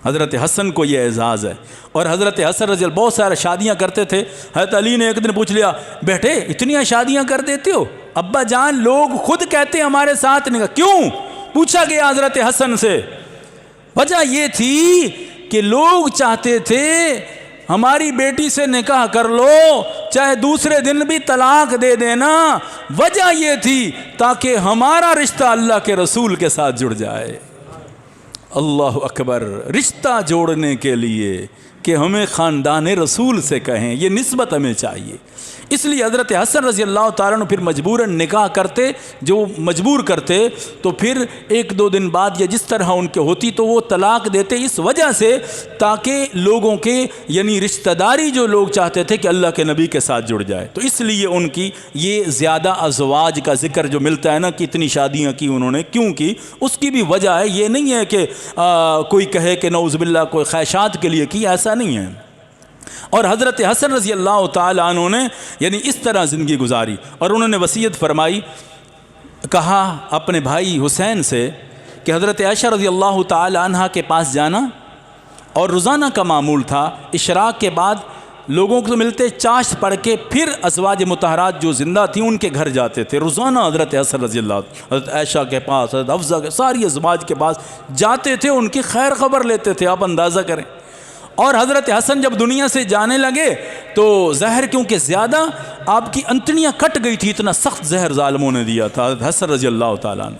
حضرت حسن کو یہ اعزاز ہے۔ اور حضرت حسن رضی اللہ بہت سارے شادیاں کرتے تھے۔ حضرت علی نے ایک دن پوچھ لیا، بیٹے اتنی شادیاں کر دیتے ہو؟ ابا جان لوگ خود کہتے ہیں ہمارے ساتھ نہیں۔ کیوں؟ پوچھا گیا حضرت حسن سے۔ وجہ یہ تھی کہ لوگ چاہتے تھے ہماری بیٹی سے نکاح کر لو، چاہے دوسرے دن بھی طلاق دے دینا۔ وجہ یہ تھی تاکہ ہمارا رشتہ اللہ کے رسول کے ساتھ جڑ جائے۔ اللہ اکبر، رشتہ جوڑنے کے لیے کہ ہمیں خاندان رسول سے کہیں، یہ نسبت ہمیں چاہیے۔ اس لیے حضرت حسن رضی اللہ تعالیٰ عنہ پھر مجبوراً نکاح کرتے، جو مجبور کرتے تو پھر 1-2 دن بعد یا جس طرح ان کے ہوتی تو وہ طلاق دیتے، اس وجہ سے تاکہ لوگوں کے یعنی رشتہ داری جو لوگ چاہتے تھے کہ اللہ کے نبی کے ساتھ جڑ جائے، تو اس لیے ان کی یہ زیادہ ازواج کا ذکر جو ملتا ہے نا کہ اتنی شادیاں کی انہوں نے، کیوں کی؟ اس کی بھی وجہ ہے، یہ نہیں ہے کہ کوئی کہے کہ نعوذ باللہ کوئی خواہشات کے لیے کی، ایسا نہیں ہے۔ اور حضرت حسن رضی اللہ تعالیٰ عنہ نے یعنی اس طرح زندگی گزاری، اور انہوں نے وصیت فرمائی، کہا اپنے بھائی حسین سے کہ حضرت عائشہ رضی اللہ تعالیٰ عنہ کے پاس جانا، اور روزانہ کا معمول تھا اشراق کے بعد لوگوں کو ملتے چاشت پڑھ کے پھر ازواج مطہرات جو زندہ تھیں ان کے گھر جاتے تھے، روزانہ حضرت حسن رضی اللہ، حضرت عائشہ کے پاس، حضرت حفصہ کے، ساری ازواج کے پاس جاتے تھے، ان کی خیر خبر لیتے تھے، آپ اندازہ کریں۔ اور حضرت حسن جب دنیا سے جانے لگے تو زہر کیونکہ زیادہ آپ کی انتڑیاں کٹ گئی تھی، اتنا سخت زہر ظالموں نے دیا تھا حضرت حسن رضی اللہ تعالیٰ عنہ،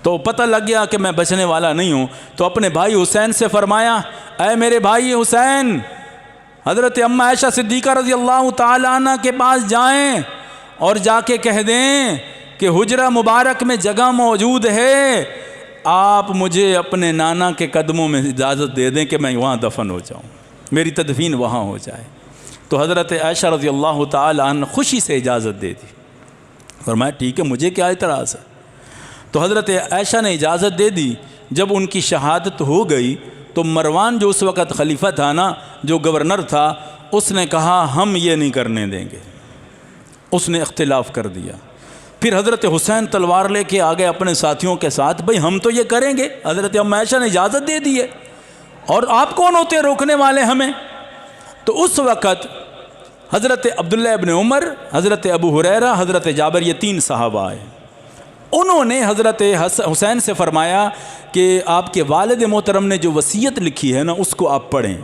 تو پتہ لگ گیا کہ میں بچنے والا نہیں ہوں، تو اپنے بھائی حسین سے فرمایا، اے میرے بھائی حسین، حضرت اماں عائشہ صدیقہ رضی اللہ تعالیٰ عنہ کے پاس جائیں اور جا کے کہہ دیں کہ حجرہ مبارک میں جگہ موجود ہے، آپ مجھے اپنے نانا کے قدموں میں اجازت دے دیں کہ میں وہاں دفن ہو جاؤں، میری تدفین وہاں ہو جائے۔ تو حضرت عائشہ رضی اللہ تعالیٰ عنہ خوشی سے اجازت دے دی، فرمایا ٹھیک ہے، مجھے کیا اعتراض ہے۔ تو حضرت عائشہ نے اجازت دے دی۔ جب ان کی شہادت ہو گئی تو مروان جو اس وقت خلیفہ تھا نا، جو گورنر تھا، اس نے کہا ہم یہ نہیں کرنے دیں گے، اس نے اختلاف کر دیا۔ پھر حضرت حسین تلوار لے کے آگئے اپنے ساتھیوں کے ساتھ، بھئی ہم تو یہ کریں گے، حضرت اماں عائشہ نے اجازت دے دی ہے، اور آپ کون ہوتے روکنے والے ہمیں؟ تو اس وقت حضرت عبداللہ ابن عمر، حضرت ابو ہریرہ، حضرت جابر، یہ 3 صحابہ آئے۔ انہوں نے حضرت حسین سے فرمایا کہ آپ کے والد محترم نے جو وصیت لکھی ہے نا اس کو آپ پڑھیں۔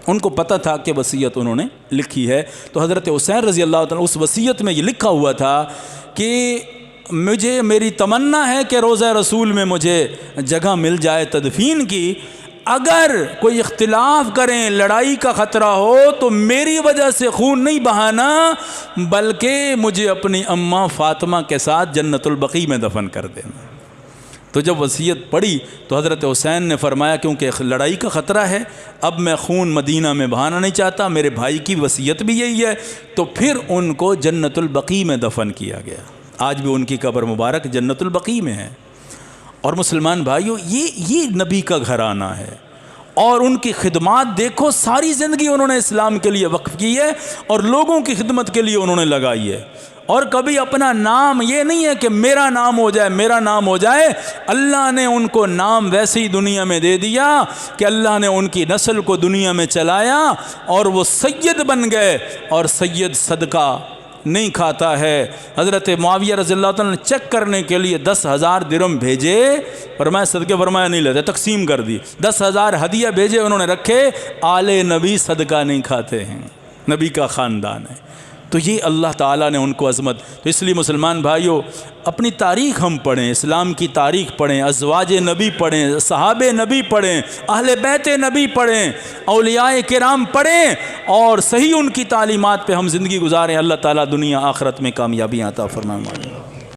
ان کو پتہ تھا کہ وصیت انہوں نے لکھی ہے، تو حضرت حسین رضی اللہ تعالیٰ اس وصیت میں یہ لکھا ہوا تھا کہ مجھے میری تمنا ہے کہ روضہ رسول میں مجھے جگہ مل جائے تدفین کی، اگر کوئی اختلاف کریں، لڑائی کا خطرہ ہو تو میری وجہ سے خون نہیں بہانا، بلکہ مجھے اپنی اماں فاطمہ کے ساتھ جنت البقیع میں دفن کر دینا۔ تو جب وصیت پڑھی تو حضرت حسین نے فرمایا کیونکہ لڑائی کا خطرہ ہے، اب میں خون مدینہ میں بہانا نہیں چاہتا، میرے بھائی کی وصیت بھی یہی ہے، تو پھر ان کو جنت البقیع میں دفن کیا گیا۔ آج بھی ان کی قبر مبارک جنت البقیع میں ہے۔ اور مسلمان بھائیوں، یہ نبی کا گھرانہ ہے، اور ان کی خدمات دیکھو، ساری زندگی انہوں نے اسلام کے لیے وقف کی ہے اور لوگوں کی خدمت کے لیے انہوں نے لگائی ہے۔ اور کبھی اپنا نام، یہ نہیں ہے کہ میرا نام ہو جائے میرا نام ہو جائے، اللہ نے ان کو نام ویسے ہی دنیا میں دے دیا کہ اللہ نے ان کی نسل کو دنیا میں چلایا اور وہ سید بن گئے، اور سید صدقہ نہیں کھاتا ہے۔ حضرت معاویہ رضی اللہ تعالیٰ نے چیک کرنے کے لیے 10,000 درہم بھیجے، فرمایا صدقے، فرمایا نہیں لیتے، تقسیم کر دی۔ 10,000 ہدیہ بھیجے، انہوں نے رکھے، آل نبی صدقہ نہیں کھاتے ہیں، نبی کا خاندان ہے۔ تو یہ اللہ تعالیٰ نے ان کو عظمت، تو اس لیے مسلمان بھائیوں اپنی تاریخ ہم پڑھیں، اسلام کی تاریخ پڑھیں، ازواج نبی پڑھیں، صحابہ نبی پڑھیں، اہل بیت نبی پڑھیں، اولیاء کرام پڑھیں، اور صحیح ان کی تعلیمات پہ ہم زندگی گزاریں۔ اللہ تعالیٰ دنیا آخرت میں کامیابی عطا فرمائے۔